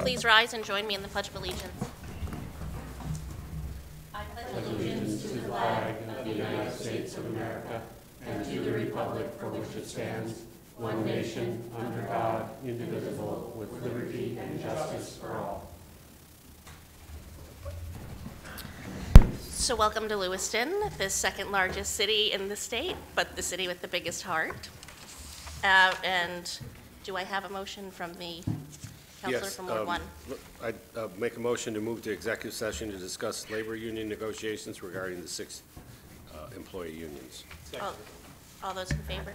please rise and join me in the Pledge of Allegiance? I pledge allegiance to the flag of the United States of America and to the republic for which it stands, one nation, under God, indivisible, with liberty and justice for all. So welcome to Lewiston, the second largest city in the state, but the city with the biggest heart. And do I have a motion from the counselor from Ward 1? I'd make a motion to move to executive session to discuss labor union negotiations regarding the 6 employee unions. All those in favor?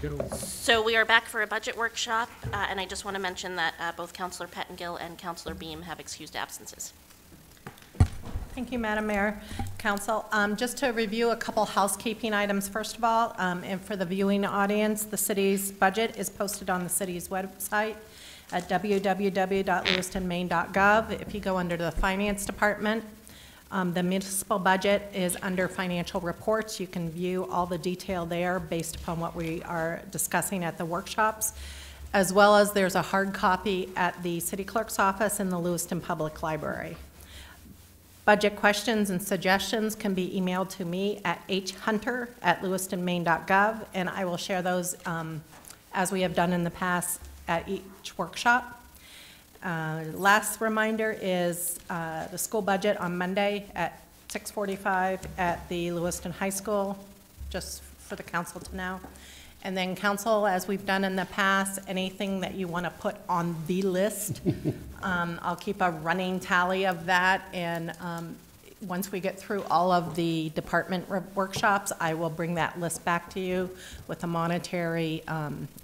you go. So we are back for a budget workshop, and I just want to mention that both Counselor Pettengill and Counselor Beam have excused absences. Thank you, Madam Mayor, Council. Just to review a couple housekeeping items, first of all, and for the viewing audience, the city's budget is posted on the city's website at www.lewistonmaine.gov. If you go under the Finance Department, the municipal budget is under Financial Reports. You can view all the detail there based upon what we are discussing at the workshops, as well as there's a hard copy at the City Clerk's office in the Lewiston Public Library. Budget questions and suggestions can be emailed to me at hunter@lewistonmaine.gov, and I will share those as we have done in the past at each workshop. Last reminder is the school budget on Monday at 6:45 at the Lewiston High School, just for the council to know. And then council, as we've done in the past, anything that you want to put on the list, I'll keep a running tally of that, and once we get through all of the department workshops, I will bring that list back to you with the monetary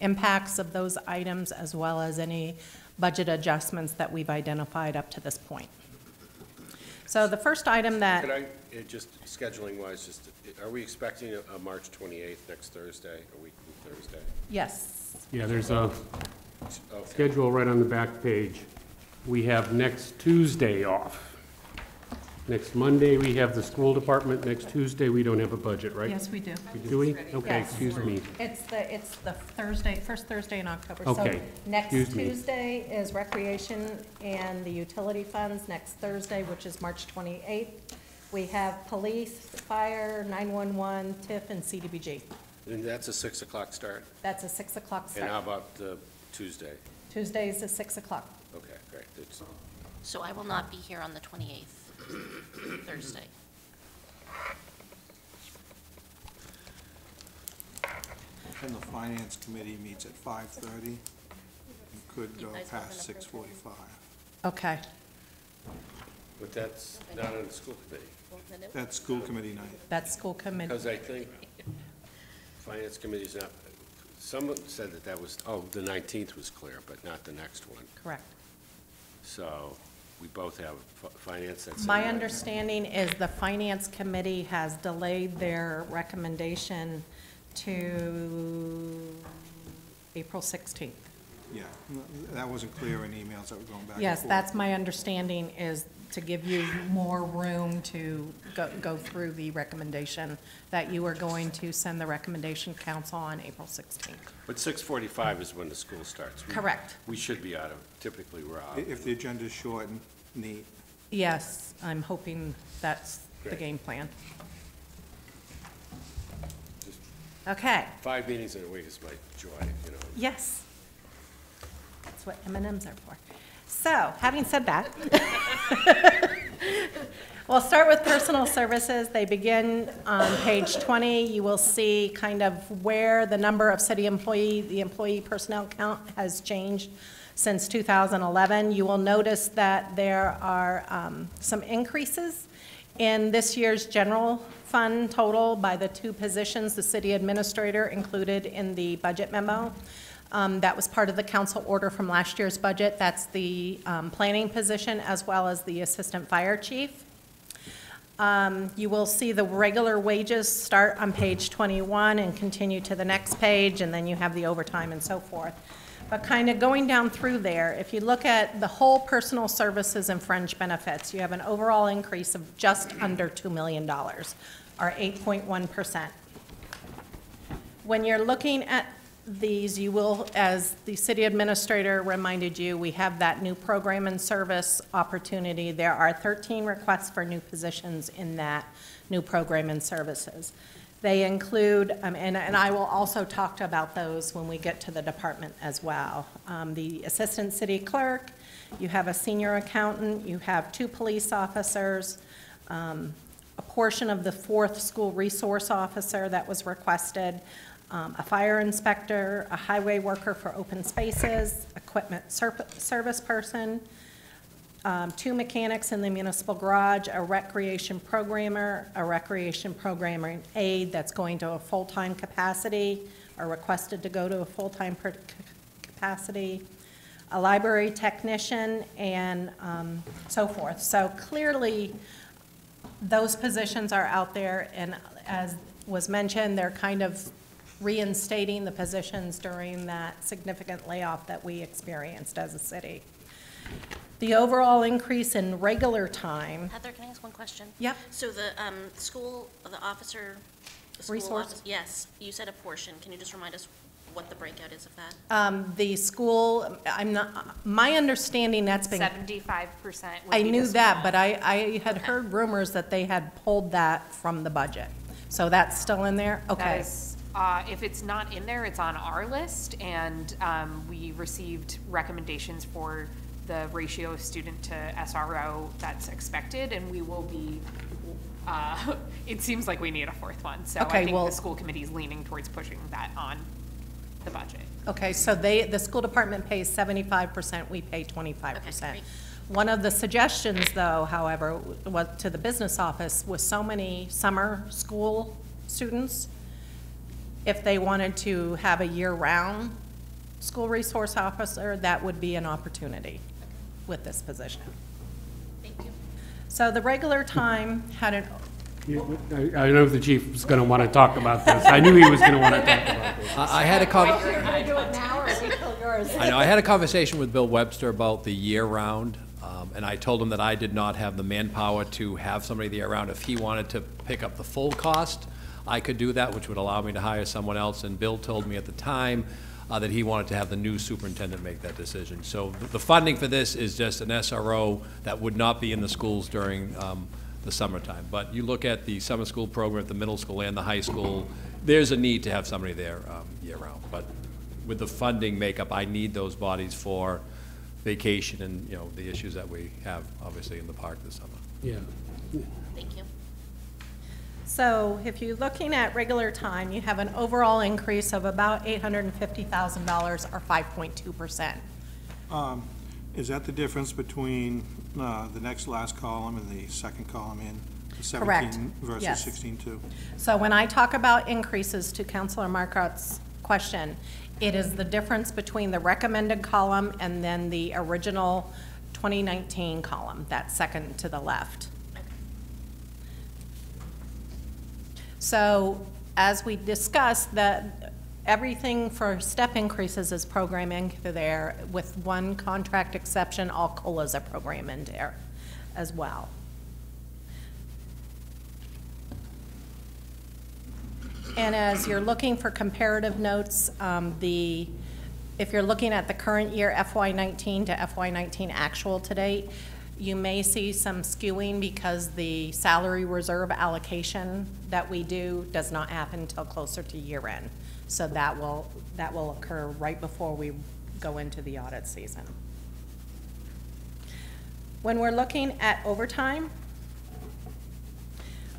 impacts of those items, as well as any budget adjustments that we've identified up to this point. So the first item that... Could I, just scheduling-wise, just, are we expecting a March 28th next Thursday, a week from Thursday? Yes. Yeah, there's a Okay. schedule right on the back page. We have next Tuesday off. Next Monday, we have the school department. Next Tuesday, we don't have a budget, right? Yes, we do. Do we? Okay, Yes. excuse me. It's the Thursday, first Thursday in October. Okay, So next excuse me. Tuesday is recreation and the utility funds. Next Thursday, which is March 28th, we have police, fire, 911, TIF, and CDBG. And that's a 6 o'clock start? That's a 6 o'clock And how start. about Tuesday? Tuesday is a 6 o'clock. Okay, great. It's, So I will not be here on the 28th, Thursday. And the finance committee meets at 5:30. You could go guys past open up 6:45. Okay. but that's not on the school committee, That's school committee night. That's school committee. because I think finance committee's not, someone said that was, the 19th was clear, but not the next one. Correct. So we both have finance that's. My understanding is the Finance Committee has delayed their recommendation to April 16th. Yeah, that wasn't clear in emails that were going back and Yes, forth. that's my understanding, is to give you more room to go through the recommendation, that you are going to send the recommendation to council on April 16th. But 6:45 is when the school starts. Correct. We should be out of, typically we're out. If the agenda's short and neat. Yes, I'm hoping that's the Great. game plan. Just Okay, 5 meetings in a week is my joy, you know. yes. That's what M&Ms are for. So, having said that, we'll start with personal services. They begin on page 20. You will see kind of where the number of the employee personnel count has changed since 2011. You will notice that there are some increases in this year's general fund total by the two positions the city administrator included in the budget memo. That was part of the council order from last year's budget. That's the planning position as well as the assistant fire chief. You will see the regular wages start on page 21 and continue to the next page, and then you have the overtime and so forth. But kind of going down through there, if you look at the whole personal services and fringe benefits, you have an overall increase of just under $2 million, or 8.1%. When you're looking at these, you will, as the city administrator reminded you, we have that new program and service opportunity. There are 13 requests for new positions in that new program and services. They include, and I will also talk about those when we get to the department as well. The assistant city clerk, you have a senior accountant, you have 2 police officers, a portion of the 4th school resource officer that was requested, a fire inspector, a highway worker for open spaces, equipment service person, 2 mechanics in the municipal garage, a recreation programmer aide that's going to a full-time capacity are requested to go to a full-time capacity, a library technician, and so forth. So clearly, those positions are out there, and as was mentioned, they're kind of reinstating the positions during that significant layoff that we experienced as a city. The overall increase in regular time. Heather, can I ask one question? Yep. So the school, the officer, the school Resource? office, yes, you said a portion. Can you just remind us what the breakout is of that? The school, I'm not, my understanding that's been, 75% would I be knew the that, school. but I had heard rumors that they had pulled that from the budget. So that's still in there? That Okay. is, if it's not in there, it's on our list, and we received recommendations for the ratio of student to SRO that's expected, and we will be, it seems like we need a fourth one, so Okay, I think well- the school committee is leaning towards pushing that on the budget. Okay, so the school department pays 75%, we pay 25%. great. One of the suggestions, though, however, was to the business office, with so many summer school students, if they wanted to have a year-round school resource officer, that would be an opportunity with this position. Thank you. So the regular time had an, I know the chief was going to want to talk about this. I knew he was going to want to talk about this. I had a do it now or wait till yours? I know, I had a conversation with Bill Webster about the year-round, and I told him that I did not have the manpower to have somebody the year-round. If he wanted to pick up the full cost, I could do that, which would allow me to hire someone else, and Bill told me at the time that he wanted to have the new superintendent make that decision. So the funding for this is just an SRO that would not be in the schools during the summertime. But you look at the summer school program at the middle school and the high school, there's a need to have somebody there year-round. But with the funding makeup, I need those bodies for vacation and, you know, the issues that we have, obviously, in the park this summer. Yeah. Thank you. So if you're looking at regular time, you have an overall increase of about $850,000 or 5.2%. Is that the difference between the next last column and the second column in the Correct. 17 versus Yes. 16.2? So when I talk about increases, to Councilor Markot's question, it is the difference between the recommended column and then the original 2019 column, that second to the left. So as we discussed, that everything for step increases is programming there, with one contract exception, all COLAs are programmed in there as well. And as you're looking for comparative notes, if you're looking at the current year FY19 to FY19 actual to date, you may see some skewing because the salary reserve allocation that we do does not happen until closer to year end. So that will occur right before we go into the audit season. When we're looking at overtime,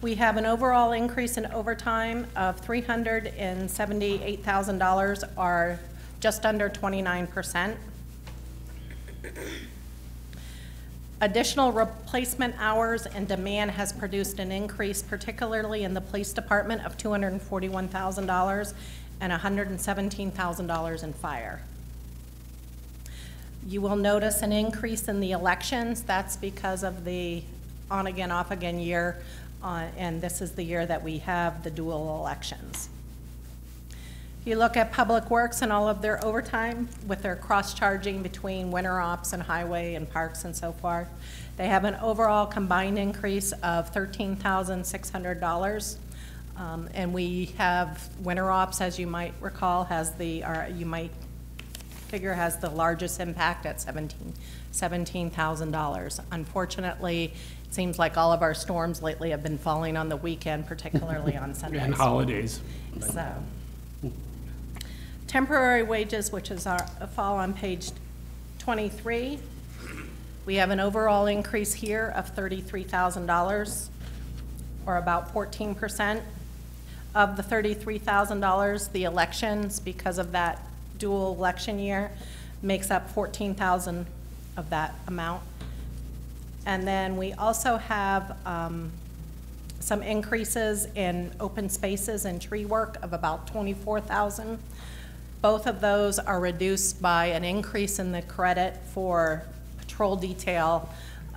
we have an overall increase in overtime of $378,000, or just under 29%. Additional replacement hours and demand has produced an increase, particularly in the police department, of $241,000 and $117,000 in fire. You will notice an increase in the elections. That's because of the on-again, off-again year, and this is the year that we have the dual elections. You look at Public Works and all of their overtime with their cross-charging between winter ops and highway and parks and so forth. They have an overall combined increase of $13,600. And we have winter ops, as you might recall, has the, or you might figure has the largest impact at $17,000. Unfortunately, it seems like all of our storms lately have been falling on the weekend, particularly on Sundays. And holidays. So, temporary wages, which is our fall on page 23, we have an overall increase here of $33,000, or about 14%. Of the $33,000, the elections, because of that dual election year, makes up $14,000 of that amount. And then we also have some increases in open spaces and tree work of about 24,000. Both of those are reduced by an increase in the credit for patrol detail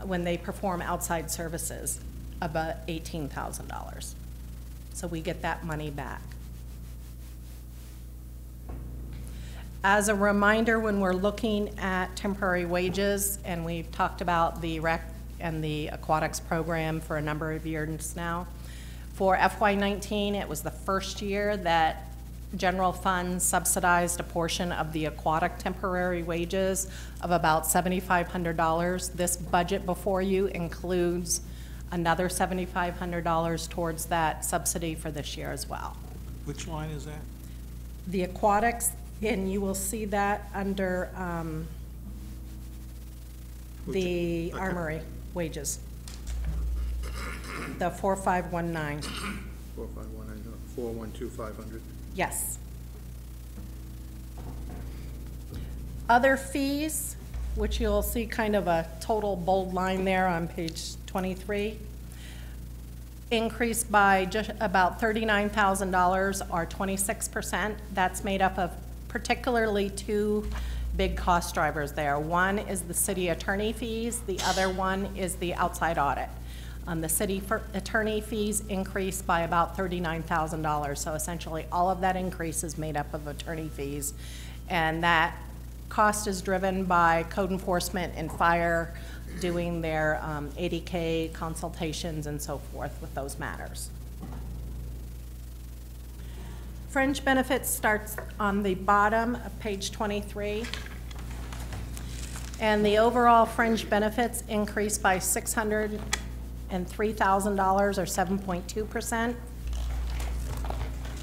when they perform outside services, about $18,000. So we get that money back. As a reminder, when we're looking at temporary wages, and we've talked about the rec and the aquatics program for a number of years now, for FY19, it was the first year that general fund subsidized a portion of the aquatic temporary wages of about $7,500. This budget before you includes another $7,500 towards that subsidy for this year as well. Which line is that? The aquatics, and you will see that under the Okay. armory wages. The 4519, 412,500. yes. Other fees, which you'll see kind of a total bold line there on page 23, increased by just about $39,000 or 26%. That's made up of particularly two big cost drivers there. One is the city attorney fees, the other one is the outside audit. The city attorney fees increased by about $39,000, so essentially all of that increase is made up of attorney fees, and that cost is driven by code enforcement and fire doing their 80K consultations and so forth with those matters. Fringe benefits starts on the bottom of page 23. And the overall fringe benefits increased by $603,000 or 7.2%.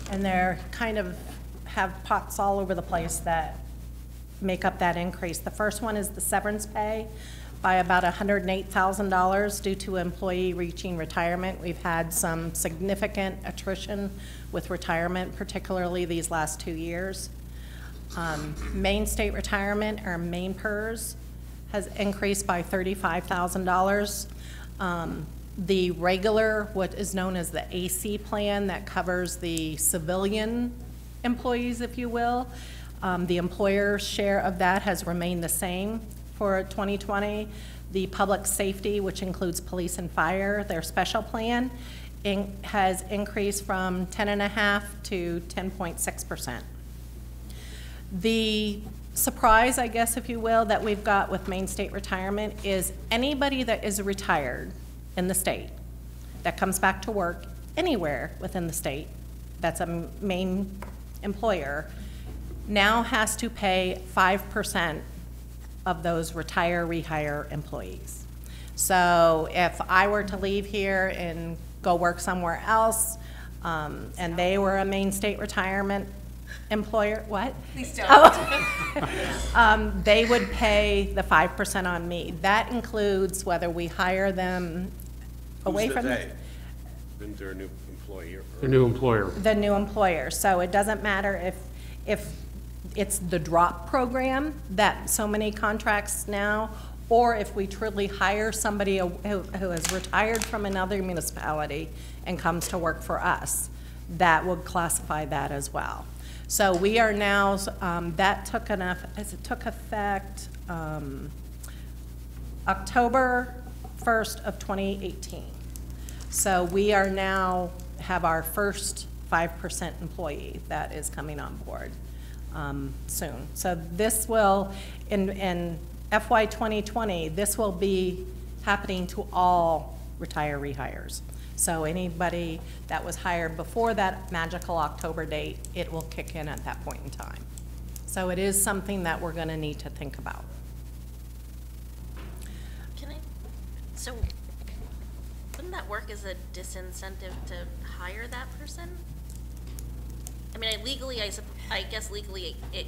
And they're kind of have pots all over the place that make up that increase. The first one is the severance pay by about $108,000 due to employee reaching retirement. We've had some significant attrition with retirement, particularly these last 2 years. Maine state retirement, or Maine PERS, has increased by $35,000. The regular, what is known as the AC plan that covers the civilian employees, if you will, the employer's share of that has remained the same for 2020. The public safety, which includes police and fire, their special plan, has increased from 10.5% to 10.6%. The surprise, I guess, if you will, that we've got with Maine State Retirement is anybody that is retired in the state that comes back to work anywhere within the state that's a Maine employer now has to pay 5% of those retire, rehire employees. So if I were to leave here and go work somewhere else, and they were a Maine State Retirement employer, what? Please don't. Oh. They would pay the 5% on me. That includes whether we hire them away from Who's the they? Been their new employer? The new employer. the new employer. So it doesn't matter if it's the drop program that so many contracts now, or if we truly hire somebody who has retired from another municipality and comes to work for us, that would classify that as well. So we are now, that took effect October 1st of 2018. So we are now have our first 5% employee that is coming on board soon. So this will, in FY 2020, this will be happening to all retire rehires. So anybody that was hired before that magical October date, it will kick in at that point in time. So it is something that we're going to need to think about. So wouldn't that work as a disincentive to hire that person? I mean, I guess legally it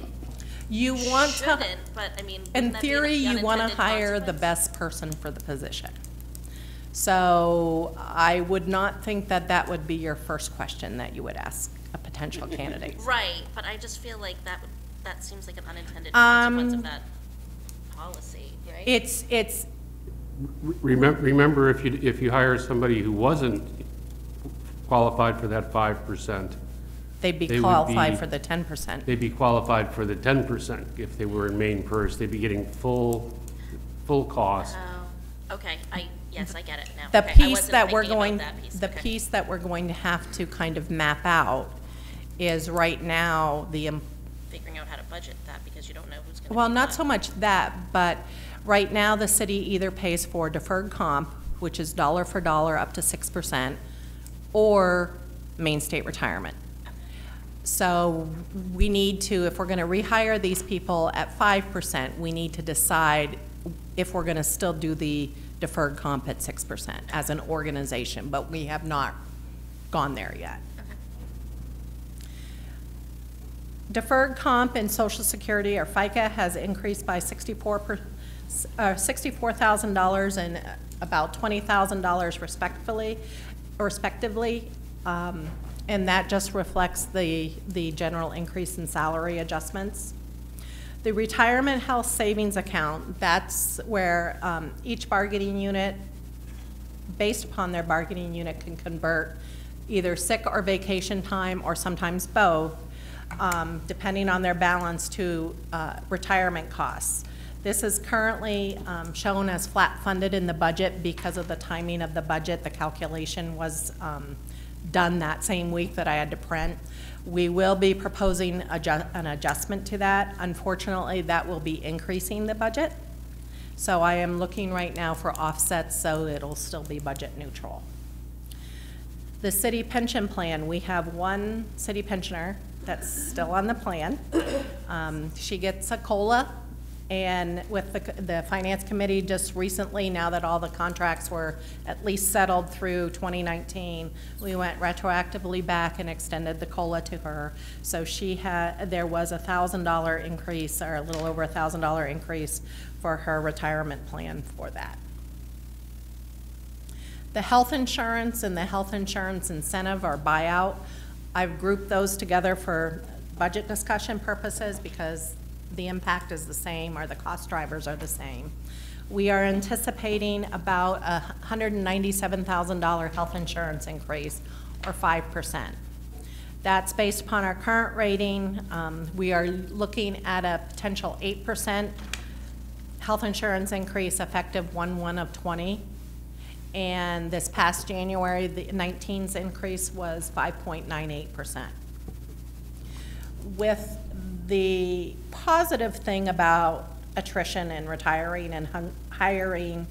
You want to, shouldn't, but I mean, in wouldn't that be theory, the you want to unintended hire the consequence? best person for the position. So I would not think that that would be your first question that you would ask a potential candidate. Right, but I just feel like that seems like an unintended consequence of that policy, right? Remember, if you hire somebody who wasn't qualified for that 5%. They'd be They would qualified be- for the 10%. They'd be qualified for the 10% if they were in main purse. They'd be getting full cost. Oh, okay, yes, I get it now. The Okay, I piece wasn't that we're thinking about going, that piece. the Okay. piece that we're going to have to kind of map out is right now Figuring out how to budget that because you don't know who's gonna be. well, not what. so much that, but right now the city either pays for deferred comp, which is dollar for dollar up to 6%, or Main State retirement. So we need to, if we're going to rehire these people at 5%, we need to decide if we're going to still do the deferred comp at 6% as an organization, but we have not gone there yet. Deferred comp in Social Security or FICA has increased by $64,000 and about $20,000 respectively. And that just reflects the general increase in salary adjustments. The retirement health savings account, that's where each bargaining unit, based upon their bargaining unit, can convert either sick or vacation time, or sometimes both, depending on their balance, to retirement costs. This is currently shown as flat funded in the budget because of the timing of the budget. The calculation was done that same week that I had to print. We will be proposing an adjustment to that. Unfortunately, that will be increasing the budget. So I am looking right now for offsets so it'll still be budget neutral. The city pension plan, we have one city pensioner that's still on the plan. She gets a COLA, and with the finance committee just recently, now that all the contracts were at least settled through 2019, we went retroactively back and extended the COLA to her. So there was a $1,000 increase, or a little over $1,000 increase for her retirement plan for that. The health insurance and the health insurance incentive or buyout, I've grouped those together for budget discussion purposes because the impact is the same, or the cost drivers are the same. We are anticipating about a $197,000 health insurance increase, or 5%. That's based upon our current rating. We are looking at a potential 8% health insurance increase effective 1/1/20. And this past January, the 19's increase was 5.98%. With the positive thing about attrition and retiring and hiring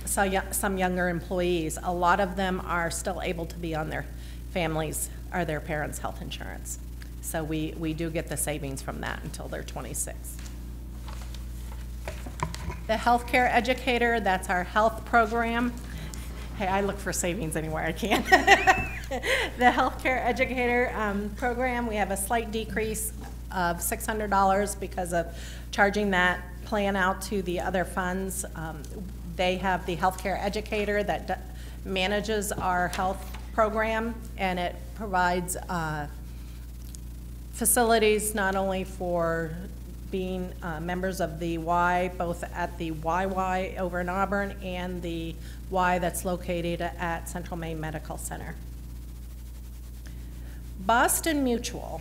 some younger employees, a lot of them are still able to be on their families' or their parents' health insurance. So we do get the savings from that until they're 26. The healthcare educator, that's our health program. Hey, I look for savings anywhere I can. The healthcare educator program, we have a slight decrease of $600 because of charging that plan out to the other funds. They have the healthcare educator that manages our health program, and it provides facilities not only for being members of the Y, both at the YY over in Auburn and the Y that's located at Central Maine Medical Center. Boston Mutual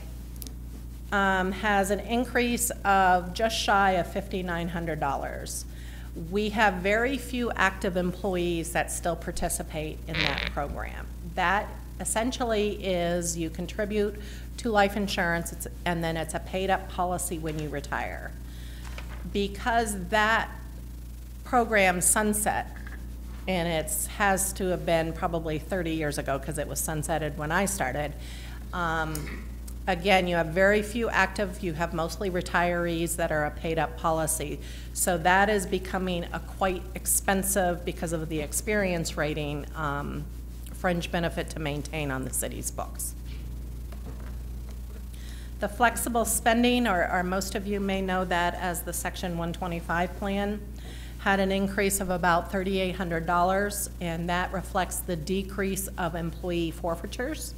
has an increase of just shy of $5,900. We have very few active employees that still participate in that program. That essentially is you contribute to life insurance, and then it's a paid-up policy when you retire. Because that program sunset, and it has to have been probably 30 years ago because it was sunsetted when I started. Again, you have very few active, you have mostly retirees that are a paid-up policy. So that is becoming a quite expensive, because of the experience rating, fringe benefit to maintain on the city's books. The flexible spending, or most of you may know that as the Section 125 plan, had an increase of about $3,800, and that reflects the decrease of employee forfeitures.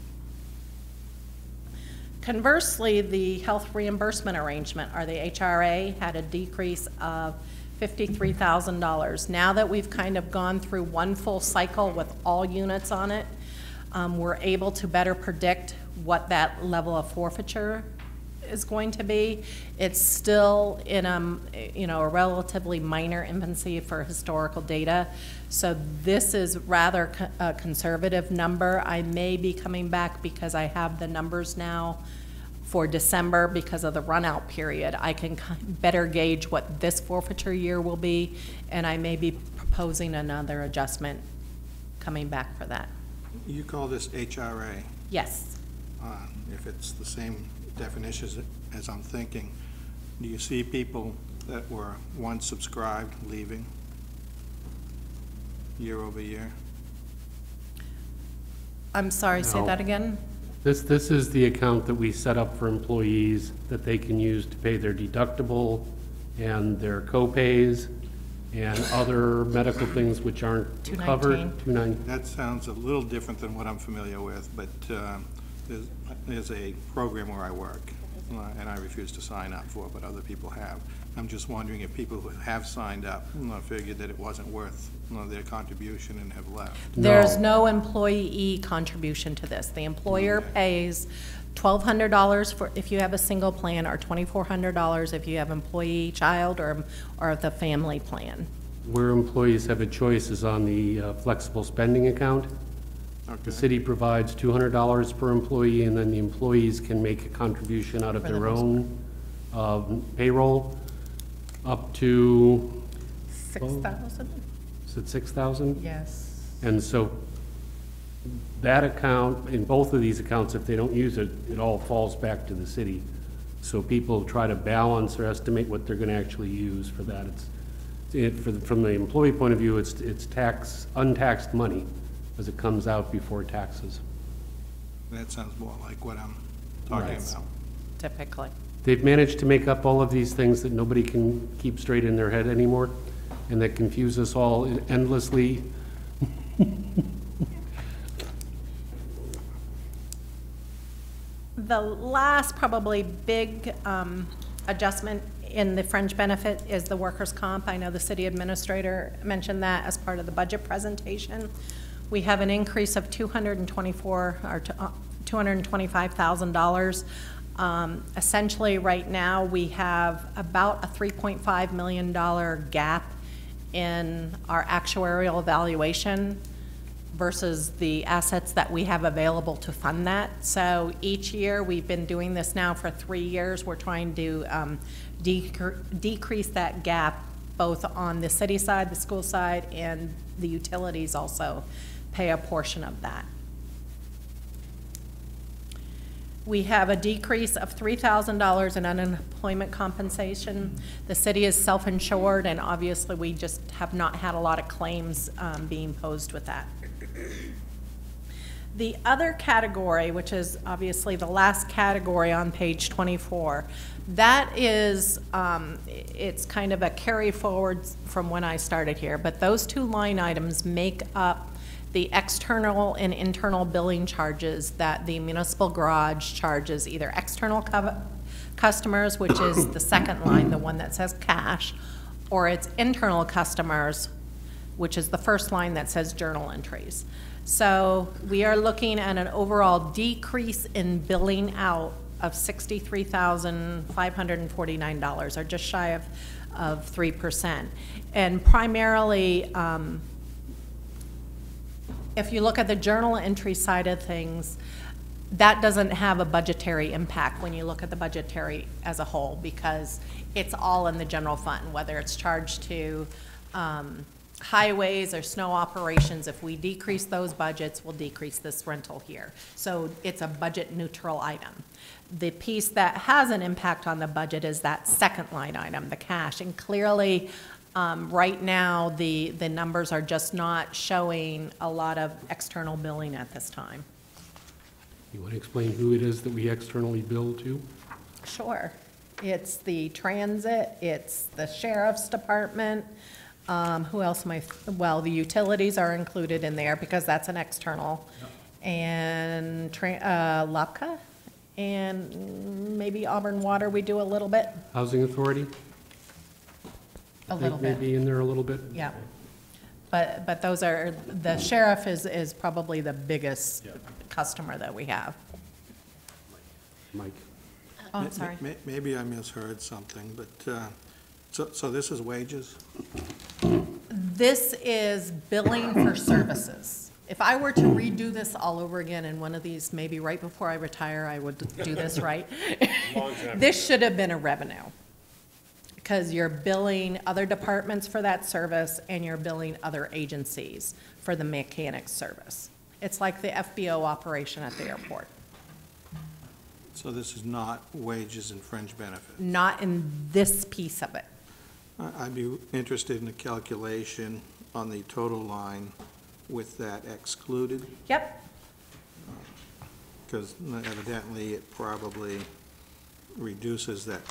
Conversely, the health reimbursement arrangement, or the HRA, had a decrease of $53,000. Now that we've kind of gone through one full cycle with all units on it, we're able to better predict what that level of forfeiture is going to be. It's still in a relatively minor infancy for historical data. So this is rather a conservative number. I may be coming back because I have the numbers now for December because of the run-out period. I can better gauge what this forfeiture year will be, and I may be proposing another adjustment coming back for that. You call this HRA. Yes. If it's the same definition as I'm thinking, do you see people that were once subscribed leaving year over year? I'm sorry, say No. that again? This is the account that we set up for employees that they can use to pay their deductible and their co-pays and other medical things which aren't covered. 219. That sounds a little different than what I'm familiar with, but there's a program where I work, and I refuse to sign up for, but other people have. I'm just wondering if people who have signed up figured that it wasn't worth their contribution and have left. There's no employee contribution to this. The employer pays $1,200 for if you have a single plan, or $2,400 if you have employee, child, or the family plan. Where employees have a choice is on the flexible spending account. Okay. The city provides $200 per employee, and then the employees can make a contribution out of For the their most own payroll up to, 6,000? is it 6,000? Yes. And so that account, in both of these accounts, if they don't use it, it all falls back to the city. So people try to balance or estimate what they're going to actually use for that. From the employee point of view, it's untaxed money as it comes out before taxes. That sounds more like what I'm talking Right. about. Typically. They've managed to make up all of these things that nobody can keep straight in their head anymore, and that confuse us all endlessly. The last probably big adjustment in the fringe benefit is the workers' comp. I know the city administrator mentioned that as part of the budget presentation. We have an increase of $225,000. Essentially, right now, we have about a $3.5 million gap in our actuarial evaluation versus the assets that we have available to fund that. So each year, we've been doing this now for 3 years. We're trying to decrease that gap both on the city side, the school side, and the utilities also pay a portion of that. We have a decrease of $3,000 in unemployment compensation. The city is self-insured, and obviously we just have not had a lot of claims being posed with that. The other category, which is obviously the last category on page 24, that is, it's kind of a carry forward from when I started here, but those two line items make up the external and internal billing charges that the municipal garage charges either external customers, which is the second line, the one that says cash, or it's internal customers, which is the first line that says journal entries. So we are looking at an overall decrease in billing out of $63,549, or just shy of 3%. And primarily, if you look at the journal entry side of things, that doesn't have a budgetary impact when you look at the budgetary as a whole, because it's all in the general fund, whether it's charged to highways or snow operations. If we decrease those budgets, we'll decrease this rental here. So it's a budget neutral item. The piece that has an impact on the budget is that second line item, the cash. And clearly, right now, the numbers are just not showing a lot of external billing at this time. You want to explain who it is that we externally bill to? Sure. It's the transit, it's the sheriff's department. Who else am I, well, the utilities are included in there because that's an external. Yep. And LAPCA, and maybe Auburn Water we do a little bit. Housing Authority? A little bit. Maybe in there a little bit? Yeah. But those are, the sheriff is probably the biggest customer that we have. Mike? Oh, I'm sorry. Maybe I misheard something, but, so this is wages? This is billing for services. If I were to redo this all over again in one of these, maybe right before I retire, I would do this right. This should have been a revenue, because you're billing other departments for that service, and you're billing other agencies for the mechanic service. It's like the FBO operation at the airport. So this is not wages and fringe benefits? Not in this piece of it. I'd be interested in a calculation on the total line with that excluded, Yep, because evidently it probably reduces that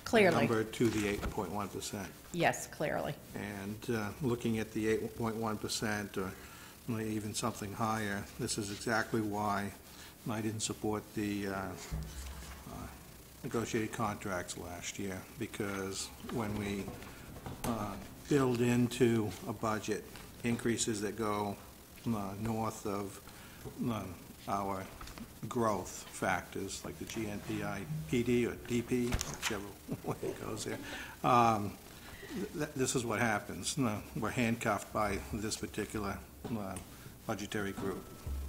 clearly. number to the 8.1%. Yes, clearly. And looking at the 8.1% or even something higher, this is exactly why I didn't support the negotiated contracts last year, because when we build into a budget increases that go north of our growth factors, like the GNPI, PD, or DP, whichever way it goes there, this is what happens. We're handcuffed by this particular budgetary group,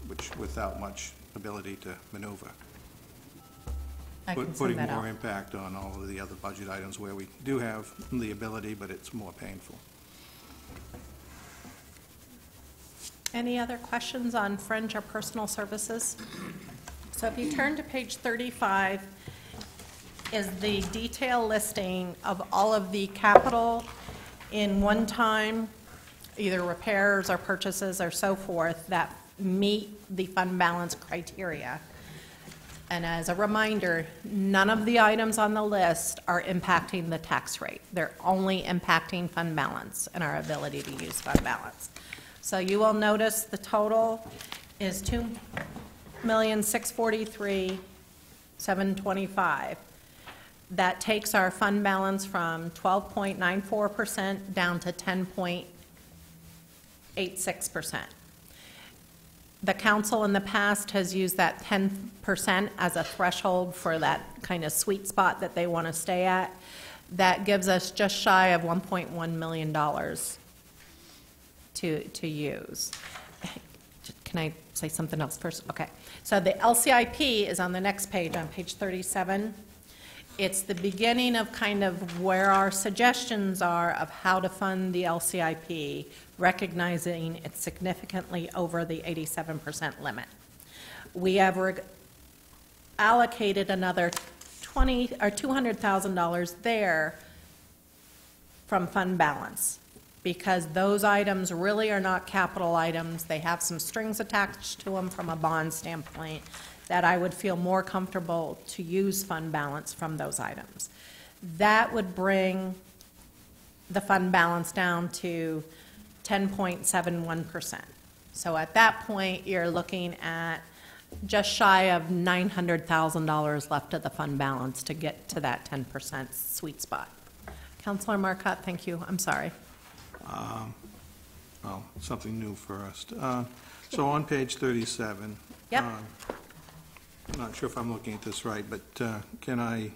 which without much ability to maneuver. I can send Putting that more out. impact on all of the other budget items where we do have the ability, but it's more painful. Any other questions on fringe or personal services? So if you turn to page 35, is the detail listing of all of the capital in one time, either repairs or purchases or so forth, that meet the fund balance criteria. And as a reminder, none of the items on the list are impacting the tax rate. They're only impacting fund balance and our ability to use fund balance. So you will notice the total is $2,643,725. That takes our fund balance from 12.94% down to 10.86%. The council in the past has used that 10% as a threshold for that kind of sweet spot that they want to stay at. That gives us just shy of $1.1 million to use. Can I say something else first? Okay. So the LCIP is on the next page, on page 37. It's the beginning of kind of where our suggestions are of how to fund the LCIP, recognizing it's significantly over the 87% limit. We have allocated another $200,000 there from fund balance, because those items really are not capital items. They have some strings attached to them from a bond standpoint that I would feel more comfortable to use fund balance from those items. That would bring the fund balance down to 10.71%. So at that point, you're looking at just shy of $900,000 left of the fund balance to get to that 10% sweet spot. Councilor Marcotte, thank you. I'm sorry. Oh, something new first. So on page 37. Yep. I'm not sure if I'm looking at this right, but can I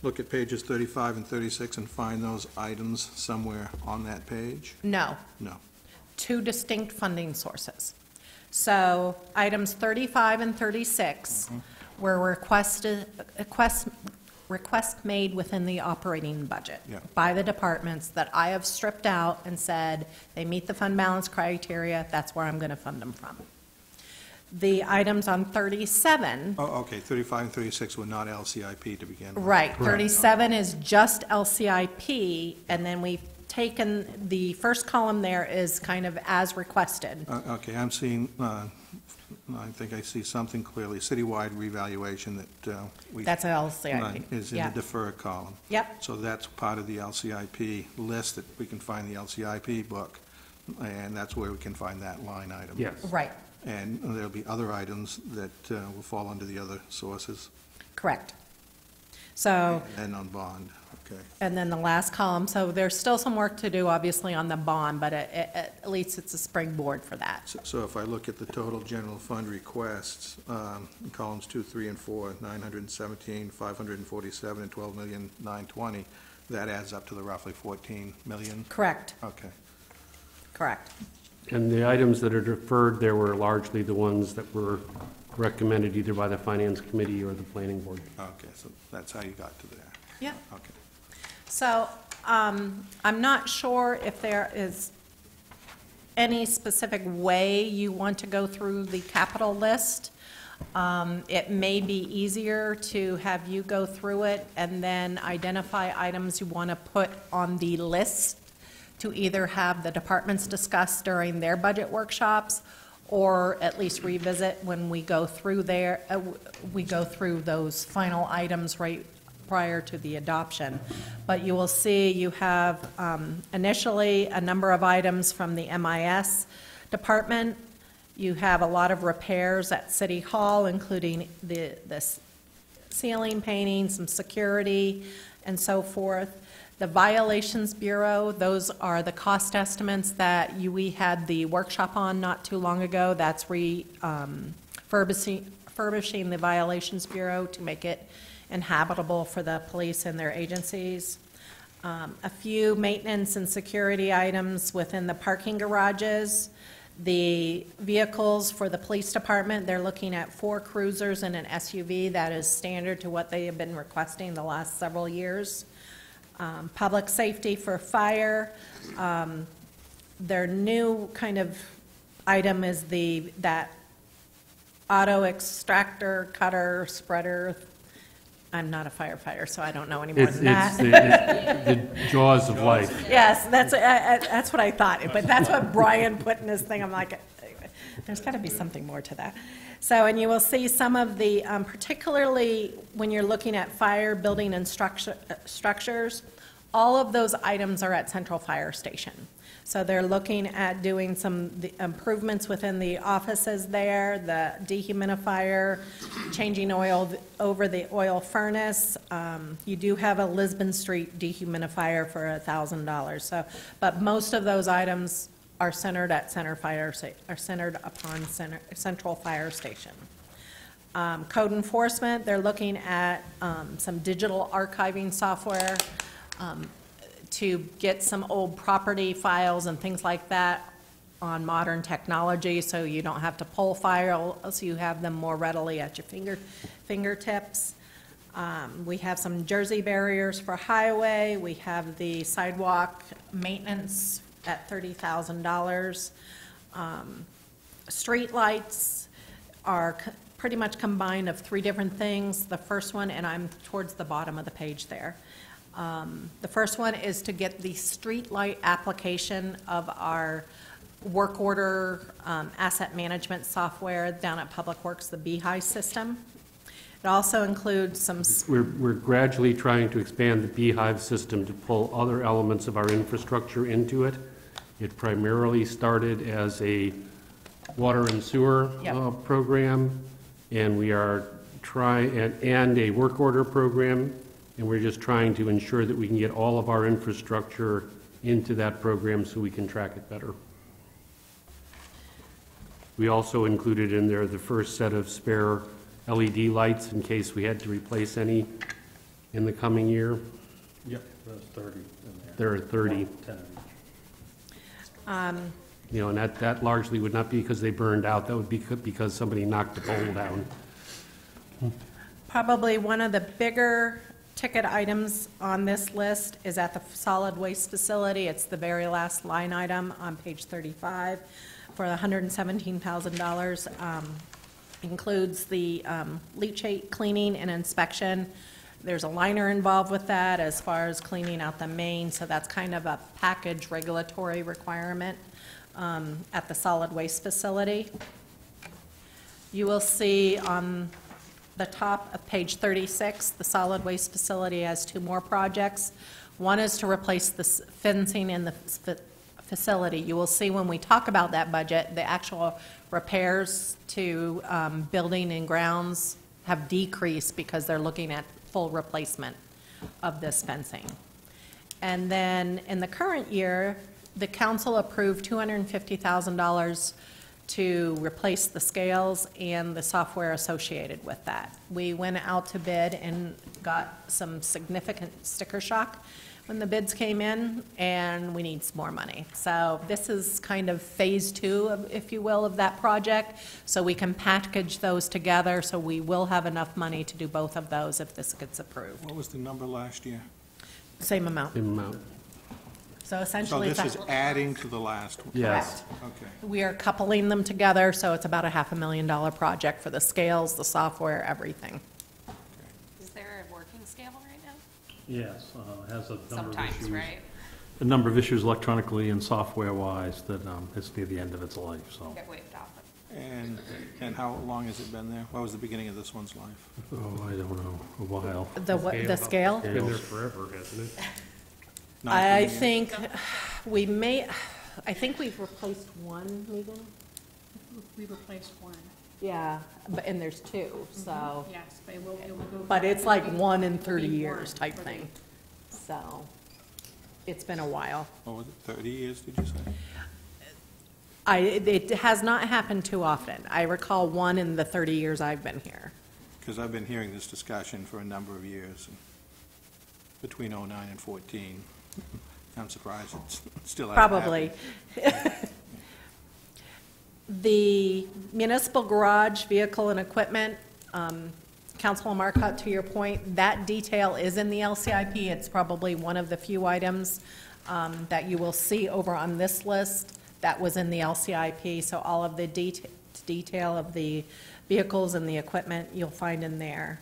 look at pages 35 and 36 and find those items somewhere on that page? No. No. Two distinct funding sources. So items 35 and 36 were requests made within the operating budget by the departments that I have stripped out and said they meet the fund balance criteria, that's where I'm going to fund them from. The items on 37. Oh, okay, 35 and 36 were not LCIP to begin with. Right, 37 is just LCIP, and then we've taken, the first column there is kind of as requested. Okay, I'm seeing, I think I see something clearly, citywide revaluation that we... That's an LCIP. Is in Yeah. the defer column. Yep. So that's part of the LCIP list that we can find the LCIP book, and that's where we can find that line item. Yes. Right, And there'll be other items that will fall under the other sources. correct. So, And on bond, okay. and then the last column, so there's still some work to do, obviously, on the bond, but at least it's a springboard for that. So if I look at the total general fund requests, in columns 2, 3, and 4, 917, 547, and 12,920,000, that adds up to the roughly 14 million? Correct, Okay. correct. And the items that are deferred, there were largely the ones that were recommended either by the Finance Committee or the Planning Board. Okay, so that's how you got to there. Yeah. Okay. So, I'm not sure if there is any specific way you want to go through the capital list. It may be easier to have you go through it and then identify items you want to put on the list to either have the departments discuss during their budget workshops, or at least revisit when we go through those final items right prior to the adoption. But you will see you have initially a number of items from the MIS department. You have a lot of repairs at City Hall, including the ceiling painting, some security, and so forth. The Violations Bureau, those are the cost estimates that we had the workshop on not too long ago. That's refurbishing the Violations Bureau to make it inhabitable for the police and their agencies. A few maintenance and security items within the parking garages. The vehicles for the police department, they're looking at 4 cruisers and an SUV. That is standard to what they have been requesting the last several years. Public safety for fire. Their new kind of item is that auto extractor, cutter, spreader. I'm not a firefighter, so I don't know any more It's than that. the jaws of life. Yes, that's what I thought, but that's what Brian put in his thing. I'm like, there's got to be something more to that. So, and you will see some of the, particularly when you're looking at fire, building, and structures, all of those items are at Central Fire Station. So they're looking at doing some improvements within the offices there, the dehumidifier, changing oil over the oil furnace. You do have a Lisbon Street dehumidifier for $1,000. So, but most of those items are centered at Central Fire Station. Code enforcement, they're looking at some digital archiving software to get some old property files and things like that on modern technology, so you don't have to pull files, you have them more readily at your fingertips. We have some Jersey barriers for highway. We have the sidewalk maintenance at $30,000. Street lights are pretty much combined of 3 different things. The first one, and I'm towards the bottom of the page there. The first one is to get the street light application of our work order asset management software down at Public Works, the Beehive system. It also includes some... We're gradually trying to expand the Beehive system to pull other elements of our infrastructure into it. It primarily started as a water and sewer program, and we are and a work order program, and we're just trying to ensure that we can get all of our infrastructure into that program so we can track it better. We also included in there the first set of spare LED lights in case we had to replace any in the coming year. Yep, there's 30 in there. There are 30. 10 of each. You know, and that largely would not be because they burned out. That would be because somebody knocked the pole down. Probably one of the bigger ticket items on this list is at the solid waste facility. It's the very last line item on page 35 for $117,000. Includes the leachate cleaning and inspection. There's a liner involved with that as far as cleaning out the main, so that's kind of a package regulatory requirement at the solid waste facility. You will see on the top of page 36, the solid waste facility has 2 more projects. One is to replace the fencing in the facility. You will see when we talk about that budget, the actual repairs to building and grounds have decreased because they're looking at full replacement of this fencing. And then in the current year, the council approved $250,000 to replace the scales and the software associated with that. We went out to bid and got some significant sticker shock when the bids came in, and we need some more money. So this is kind of phase 2, if you will, of that project, so we can package those together, so we will have enough money to do both of those if this gets approved. What was the number last year? Same amount. Same amount. So So essentially, this is adding to the last one? Yes. Okay. we are coupling them together, so it's about a $500,000 project for the scales, the software, everything. Is there a working scale right now? Yes, it has a number of Sometimes, issues. right? A number of issues electronically and software-wise that it's near the end of its life, so. Get waived off. And how long has it been there? What was the beginning of this one's life? Oh, I don't know, a while. The scale? Been there forever, hasn't it? 19 I years? think I think we've replaced one, Megan? We replaced one, Yeah, and there's two, so, yes, but it will go. but back. it's like 1 in 30 It'll be years one type for thing. So, it's been a while. What was it, 30 years, did you say? It has not happened too often. I recall one in the 30 years I've been here. Because I've been hearing this discussion for a number of years, between '09 and '14. I'm surprised it's still hasn't Probably. happened. The municipal garage, vehicle and equipment, Councilman Marcotte, to your point, that detail is in the LCIP. It's probably one of the few items that you will see over on this list that was in the LCIP. So all of the detail of the vehicles and the equipment you'll find in there.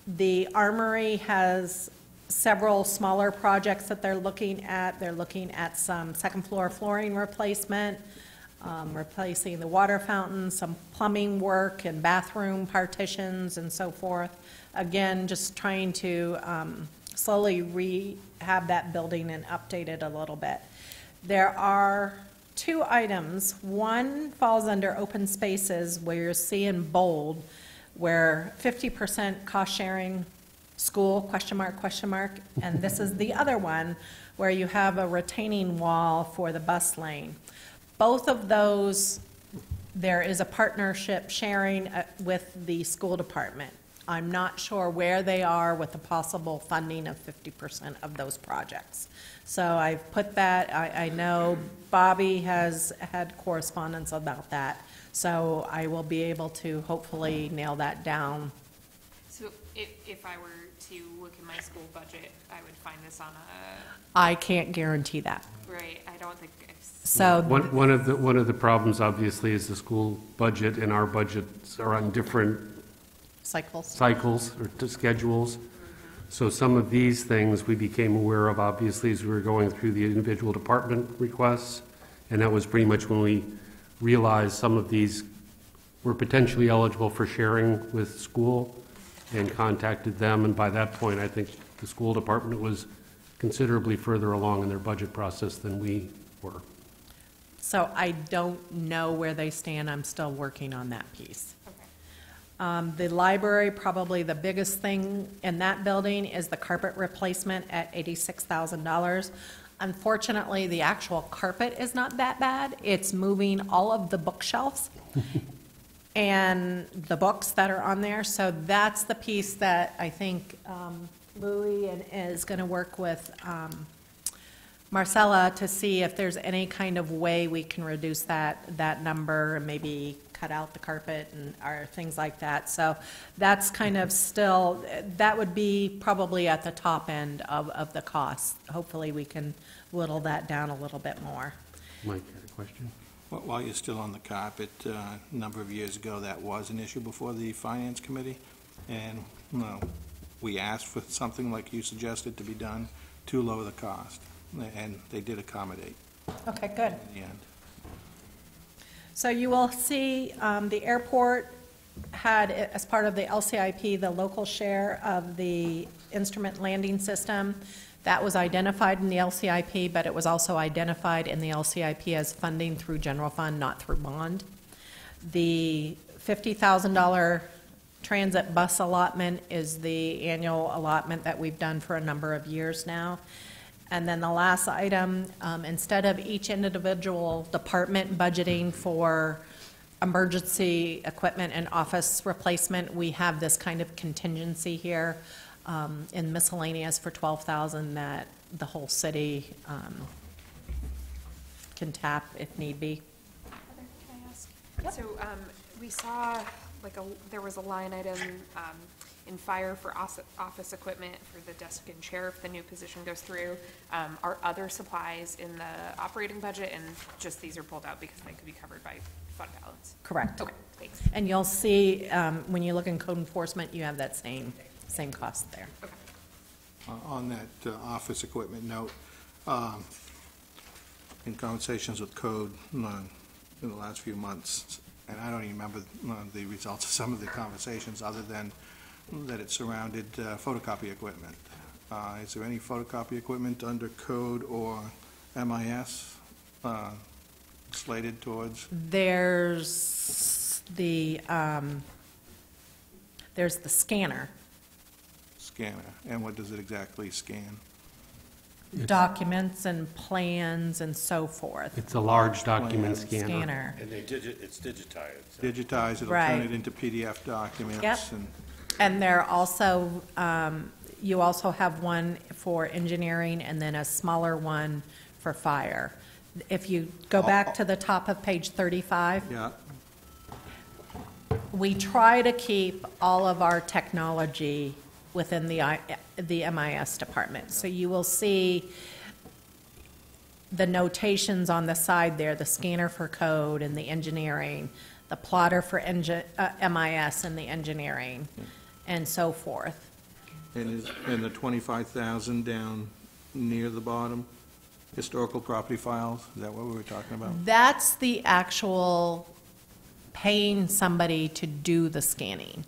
The Armory has several smaller projects that they're looking at. They're looking at some second floor flooring replacement, replacing the water fountain, some plumbing work and bathroom partitions and so forth. Again, just trying to slowly rehab that building and update it a little bit. There are two items. One falls under open spaces where you're seeing bold, where 50% cost sharing school, question mark, and this is the other one where you have a retaining wall for the bus lane. Both of those, there is a partnership sharing with the school department. I'm not sure where they are with the possible funding of 50% of those projects. So I've put that, I know Bobby has had correspondence about that, so I will be able to hopefully nail that down. So if I were to look in my school budget, I would find this on I can't guarantee that. right, I don't think I've. So One of the problems, obviously, is the school budget and our budgets are on different cycles. cycles or schedules. So some of these things we became aware of, obviously, as we were going through the individual department requests. And that was pretty much when we realized some of these were potentially eligible for sharing with school and contacted them. And by that point, I think the school department was considerably further along in their budget process than we were. So I don't know where they stand. I'm still working on that piece. The library, probably the biggest thing in that building is the carpet replacement at $86,000. Unfortunately, the actual carpet is not that bad. It's moving all of the bookshelves and the books that are on there. So that's the piece that I think Louis is going to work with Marcella to see if there's any kind of way we can reduce that number and maybe cut out the carpet and or things like that. So that's kind of still, that would be probably at the top end of the cost. Hopefully we can whittle that down a little bit more. Mike had a question? While you're still on the carpet, a number of years ago, that was an issue before the Finance Committee, and, well, we asked for something like you suggested to be done to lower the cost, and they did accommodate Okay, good. in the end. So you will see the airport had, as part of the LCIP, the local share of the instrument landing system. That was identified in the LCIP, but it was also identified in the LCIP as funding through general fund, not through bond. The $50,000 Transit bus allotment is the annual allotment that we've done for a number of years now. And then the last item, instead of each individual department budgeting for emergency equipment and office replacement, we have this kind of contingency here in miscellaneous for $12,000 that the whole city can tap if need be. Heather, can I ask? So, we saw, there was a line item, in fire for office equipment for the desk and chair if the new position goes through. Are other supplies in the operating budget, and just these are pulled out because they could be covered by fund balance? Correct. Okay, thanks. And you'll see, when you look in code enforcement, you have that same cost there. Okay. On that office equipment note, in conversations with code in the last few months, and I don't even remember the results of some of the conversations other than that it surrounded photocopy equipment. Is there any photocopy equipment under code or MIS slated towards? There's the scanner. Scanner, and what does it exactly scan? Documents and plans and so forth. It's a large document Plan. scanner. And it's digitized. Digitize, it'll turn Right. it into PDF documents. Yep. And there also, you also have one for engineering and then a smaller one for fire. If you go back to the top of page 35, Yeah, we try to keep all of our technology within the MIS department. So you will see the notations on the side there, the scanner for code and the engineering, the plotter for MIS and the engineering, and so forth. and the 25,000 down near the bottom, historical property files, is that what we were talking about? That's the actual paying somebody to do the scanning.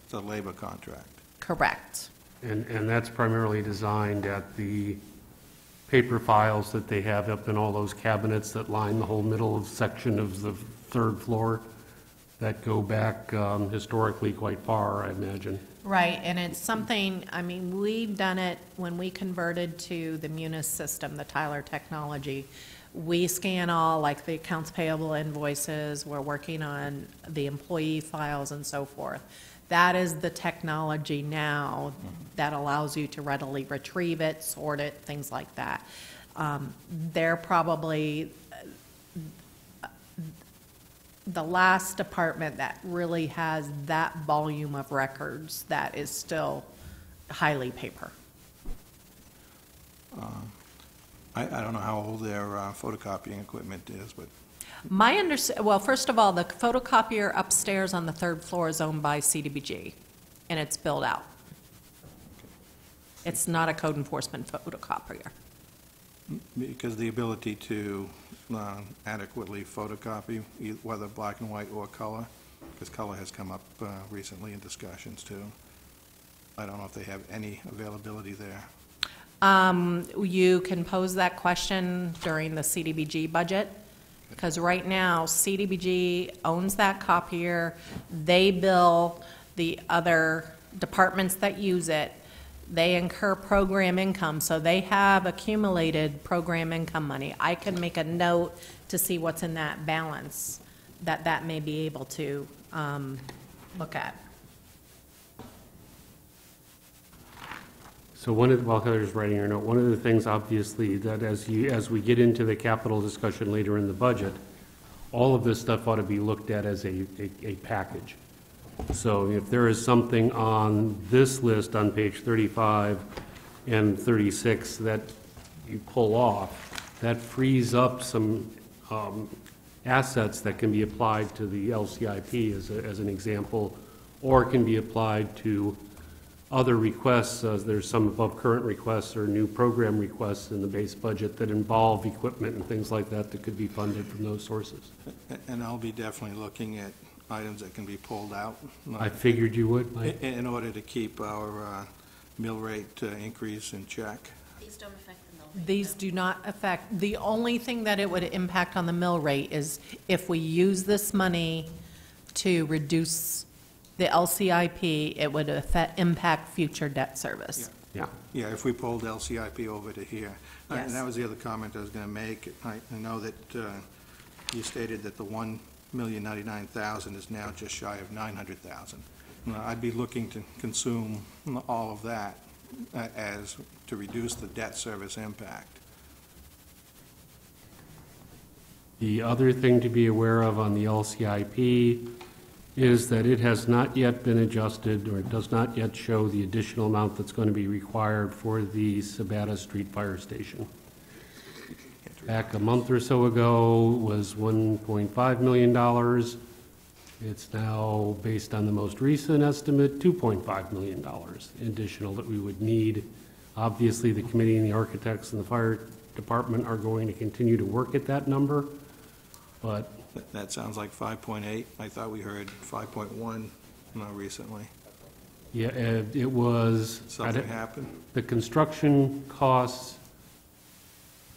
It's a labor contract. Correct. And that's primarily designed at the paper files that they have up in all those cabinets that line the whole middle section of the third floor that go back historically quite far, I imagine. Right, and it's something, I mean, we've done it when we converted to the Munis system, the Tyler technology. We scan all, like the accounts payable invoices, we're working on the employee files and so forth. That is the technology now that allows you to readily retrieve it, sort it, things like that. They're probably the last department that really has that volume of records that is still highly paper. I don't know how old their photocopying equipment is, but Well, first of all, the photocopier upstairs on the third floor is owned by CDBG, and it's built out. It's not a code enforcement photocopier. because the ability to adequately photocopy, whether black and white or color, because color has come up recently in discussions too. I don't know if they have any availability there. You can pose that question during the CDBG budget, because right now, CDBG owns that copier. They bill the other departments that use it. They incur program income, so they have accumulated program income money. I can make a note to see what's in that balance that may be able to look at. So while Heather's writing her note, one of the things obviously that as we get into the capital discussion later in the budget, all of this stuff ought to be looked at as a package. So if there is something on this list on page 35 and 36 that you pull off, that frees up some assets that can be applied to the LCIP as an example, or can be applied to other requests. There's some above current requests or new program requests in the base budget that involve equipment and things like that that could be funded from those sources. And I'll be definitely looking at items that can be pulled out. I figured you would, Mike. In order to keep our mill rate increase in check. These don't affect the mill rate. These do not affect, the only thing that it would impact on the mill rate is if we use this money to reduce the LCIP, it would impact future debt service. Yeah. Yeah, if we pulled LCIP over to here. Yes. And that was the other comment I was going to make. I know that you stated that the $1,099,000 is now just shy of $900,000. I'd be looking to consume all of that as to reduce the debt service impact. The other thing to be aware of on the LCIP is that it has not yet been adjusted, or it does not yet show the additional amount that's going to be required for the Sabata Street Fire Station. Back a month or so ago was $1.5 million. It's now, based on the most recent estimate, $2.5 million additional that we would need. Obviously, the committee and the architects and the fire department are going to continue to work at that number, but That sounds like 5.8. I thought we heard 5.1 recently. yeah, it was. Something happened? The construction costs,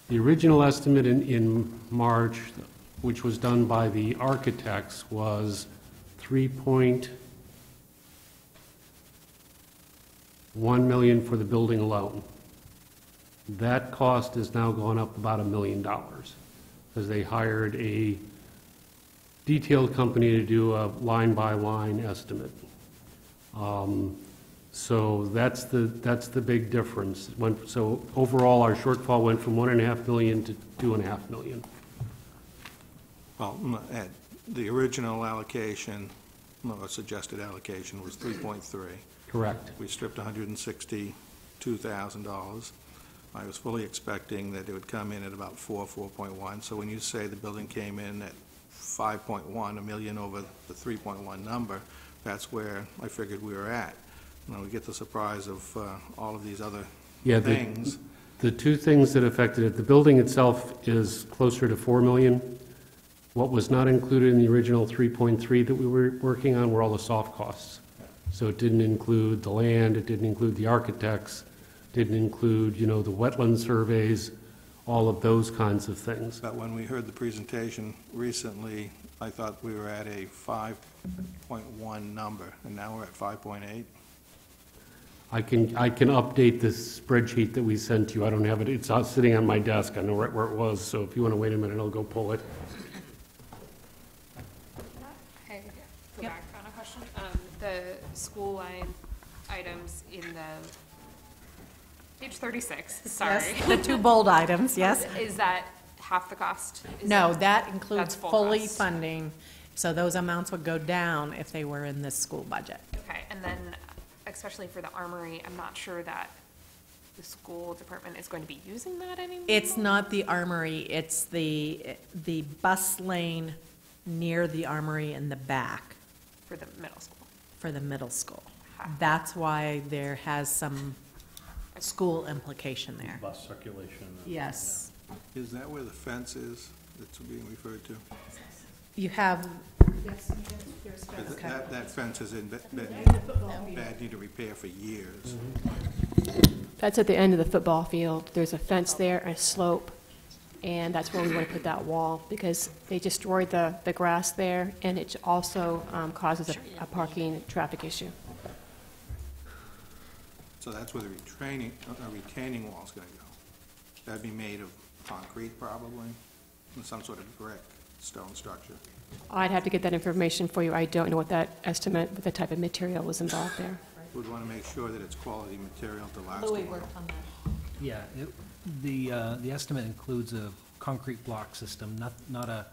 the original estimate in March, which was done by the architects, was $3.1 million for the building alone. That cost has now gone up about $1 million, because they hired a detailed company to do a line-by-line estimate. So that's the big difference. So overall, our shortfall went from $1.5 million to $2.5 million. Well, Ed, the original allocation, or suggested allocation, was 3.3. Correct. We stripped $162,000. I was fully expecting that it would come in at about 4.1. So when you say the building came in at 5.1, $1 million over the 3.1 number, that's where I figured we were at. Now we get the surprise of all of these other things. The two things that affected it, the building itself is closer to $4 million. What was not included in the original 3.3 that we were working on were all the soft costs. So it didn't include the land, it didn't include the architects, didn't include, the wetland surveys, all of those kinds of things. But when we heard the presentation recently, I thought we were at a 5.1 number, and now we're at 5.8. I can update this spreadsheet that we sent you. I don't have it. It's sitting on my desk. I know right where it was. So if you want to wait a minute, I'll go pull it. Hey, go back on a question. The school line items in the page 36, sorry. Yes, the two bold items, yes. Is that half the cost? No, that includes That's full fully cost. funding, so those amounts would go down if they were in this school budget. Okay, and then especially for the armory, I'm not sure that the school department is going to be using that anymore? It's not the armory, it's the bus lane near the armory in the back For the middle school. for the middle school. Ha. That's why there has some school implication there. Bus circulation. Yes. Is that where the fence is that's being referred to? You have, Yes, there's fence. Okay. That fence has been bad need of repair for years. That's at the end of the football field. There's a fence there, a slope, and that's where we want to put that wall, because they destroyed the grass there, and it also causes a parking traffic issue. So that's where the retaining wall's going to go. That'd be made of concrete probably, and some sort of brick, stone structure. I'd have to get that information for you. I don't know what that estimate, what the type of material was involved there. We'd want to make sure that it's quality material to last. Louis a while. worked on that. Yeah, the estimate includes a concrete block system, not a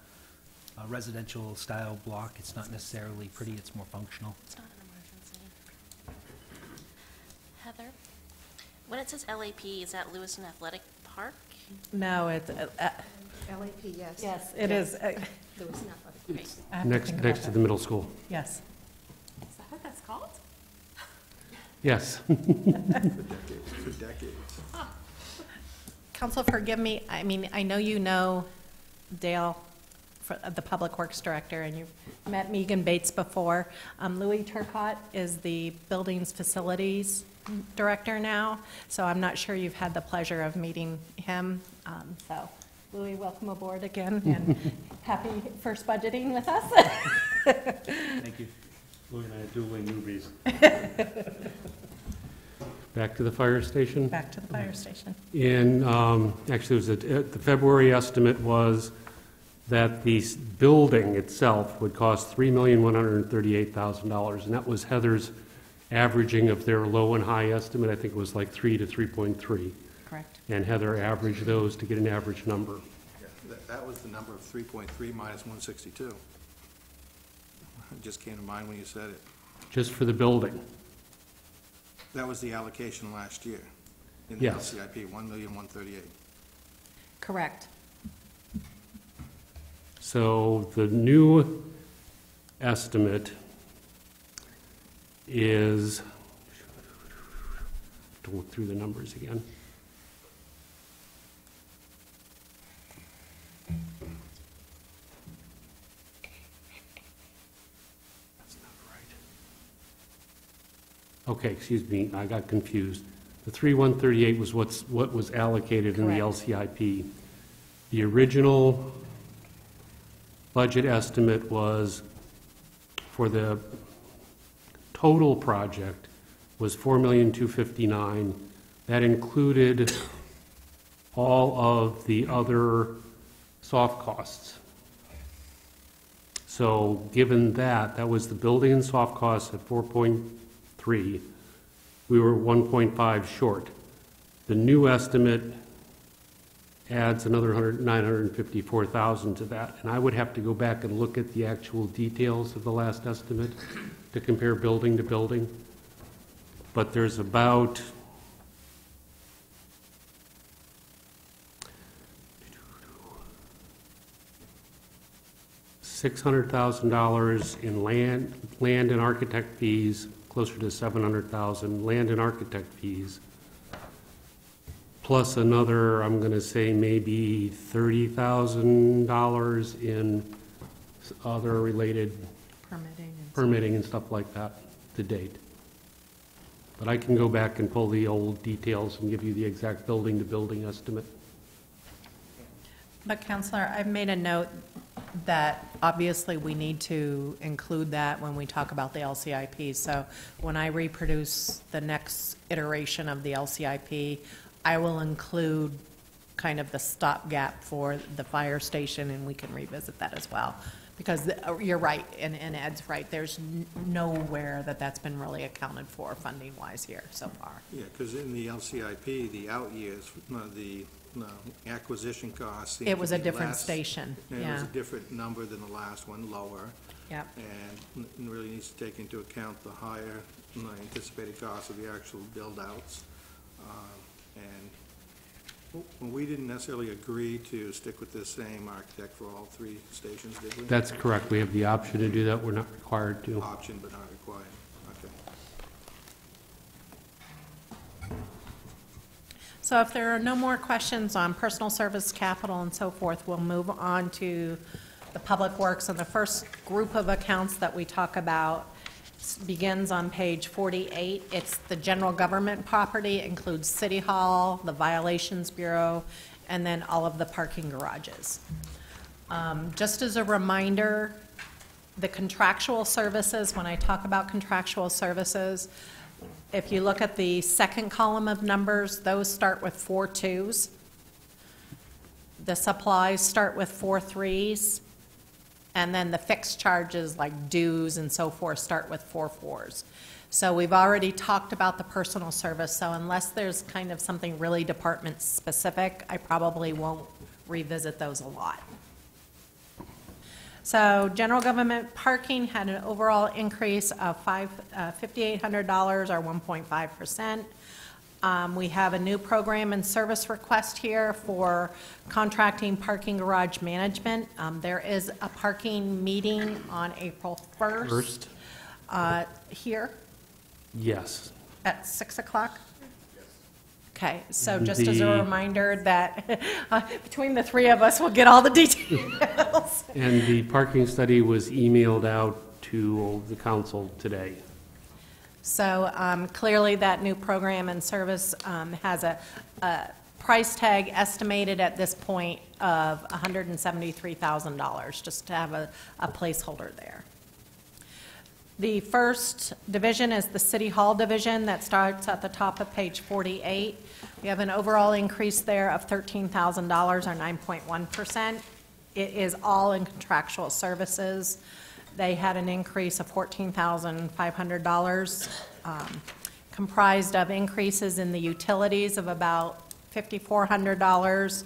residential style block. It's not necessarily pretty, it's more functional. It's not an emergency. Heather, when it says LAP, is that Lewiston Athletic Park? No, it's, LAP, yes. yes, it is. Lewiston Athletic. I have to Next think about to that. the middle school. Yes. Is that what that's called? Yes. For decades. Council, forgive me, I mean, I know you know Dale, the Public Works Director, and you've met Megan Bates before. Louis Turcott is the Buildings Facilities Director now, so I'm not sure you've had the pleasure of meeting him. So, Louis, welcome aboard again, and happy first budgeting with us. Thank you. Looking at dueling movies. Back to the fire station. Back to the fire station. In, actually, it was the February estimate was that the building itself would cost $3,138,000, and that was Heather's averaging of their low and high estimate. I think it was like 3 to 3.3. Correct. And Heather averaged those to get an average number. Yeah, that was the number of 3.3 minus 162. It just came to mind when you said it. Just for the building. That was the allocation last year in the Yes. LCIP, 1,138,000. Correct. So the new estimate is, to look through the numbers again. That's not right. Okay, excuse me, I got confused. The 3,138 was what was allocated in the Correct. LCIP. The original budget estimate was, for the total project, was $4,259,000. That included all of the other soft costs. So given that, that was the building and soft costs at 4.3. We were 1.5 short. The new estimate adds another $954,000 to that. And I would have to go back and look at the actual details of the last estimate to compare building to building. But there's about $600,000 in land and architect fees, closer to $700,000, land and architect fees, plus another, I'm going to say maybe $30,000 in other related permitting and stuff like that to date. But I can go back and pull the old details and give you the exact building-to-building estimate. But Counselor, I've made a note that obviously we need to include that when we talk about the LCIP. So when I reproduce the next iteration of the LCIP, I will include kind of the stopgap for the fire station, and we can revisit that as well. Because you're right, and Ed's right, there's nowhere that that's been really accounted for funding-wise here so far. Yeah, because in the LCIP, the out years, the acquisition costs seem It was to a be different less. station, And it was yeah. a different number than the last one, lower. Yep. And really needs to take into account the higher anticipated cost of the actual build-outs. And we didn't necessarily agree to stick with the same architect for all three stations, did we? That's correct. We have the option to do that. We're not required to. Option, but not required. Okay. So if there are no more questions on personal service, capital, and so forth, we'll move on to the public works. And the first group of accounts that we talk about begins on page 48. It's the general government property, it includes City Hall, the Violations Bureau, and then all of the parking garages. Just as a reminder, the contractual services, when I talk about contractual services, if you look at the second column of numbers, those start with 4 2s. The supplies start with 4 3s. And then the fixed charges like dues and so forth start with 4 4s. So we've already talked about the personal service, so unless there's kind of something really department specific, I probably won't revisit those a lot. So general government parking had an overall increase of $5,800 or 1.5%. We have a new program and service request here for contracting parking garage management. There is a parking meeting on April 1st. Here Yes. at 6 o'clock. Okay, so just as a reminder that between the three of us, we'll get all the details. And the parking study was emailed out to the council today. So clearly, that new program and service has a price tag estimated at this point of $173,000, just to have a placeholder there. The first division is the City Hall division that starts at the top of page 48. We have an overall increase there of $13,000 or 9.1%. It is all in contractual services. They had an increase of $14,500, comprised of increases in the utilities of about $5,400.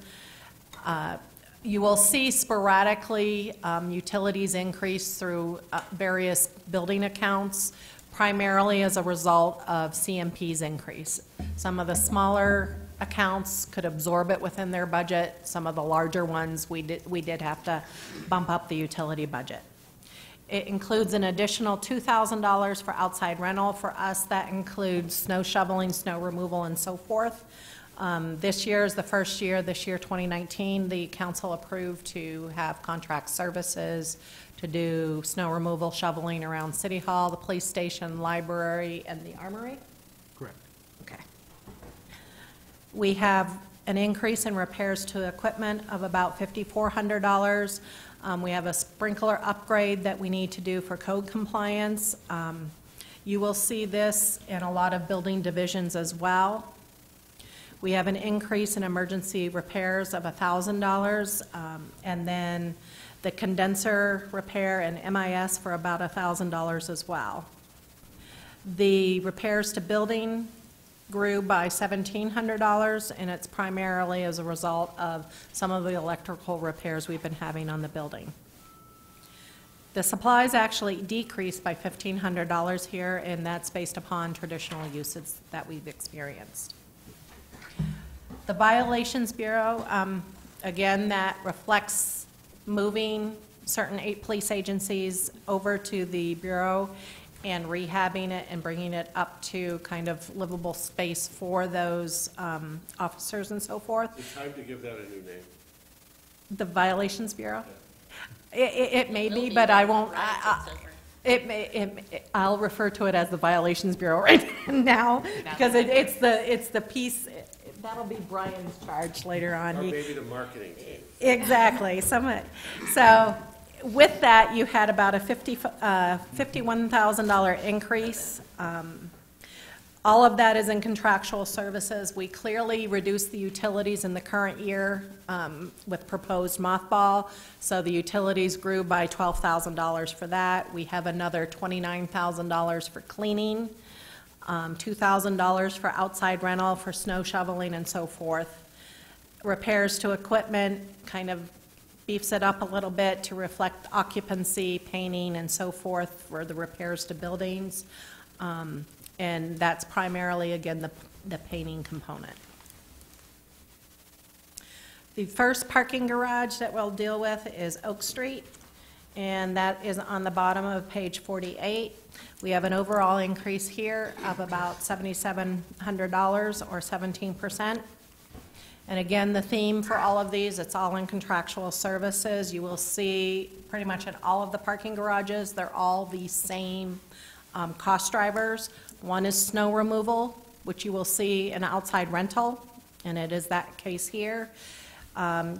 You will see sporadically utilities increase through various building accounts, primarily as a result of CMP's increase. Some of the smaller accounts could absorb it within their budget. Some of the larger ones, we did have to bump up the utility budget. It includes an additional $2,000 for outside rental. For us, that includes snow shoveling, snow removal, and so forth. This year is the first year, this year 2019, the council approved to have contract services to do snow removal, shoveling around City Hall, the police station, library, and the armory. Correct. Okay. We have an increase in repairs to equipment of about $5,400. We have a sprinkler upgrade that we need to do for code compliance. You will see this in a lot of building divisions as well. We have an increase in emergency repairs of $1,000, and then the condenser repair and MIS for about $1,000 as well. The repairs to building grew by $1,700, and it's primarily as a result of some of the electrical repairs we've been having on the building. The supplies actually decreased by $1,500 here, and that's based upon traditional usage that we've experienced. The Violations Bureau, again, that reflects moving certain 8 police agencies over to the Bureau and rehabbing it and bringing it up to kind of livable space for those officers and so forth. It's time to give that a new name. The Violations Bureau? It may be, but I won't. I'll refer to it as the Violations Bureau right now because it's the piece. That'll be Brian's charge later on. Or maybe the marketing team. Exactly. So with that, you had about a $51,000 increase. All of that is in contractual services. We clearly reduced the utilities in the current year with proposed mothball. So the utilities grew by $12,000 for that. We have another $29,000 for cleaning. $2,000 for outside rental, for snow shoveling and so forth. Repairs to equipment kind of beefs it up a little bit to reflect occupancy, painting and so forth for the repairs to buildings. And that's primarily, again, the painting component. The first parking garage that we'll deal with is Oak Street, and that is on the bottom of page 48. We have an overall increase here of about $7,700 or 17%. And again, the theme for all of these, it's all in contractual services. You will see pretty much in all of the parking garages, they're all the same cost drivers. One is snow removal, which you will see in outside rental, and it is that case here.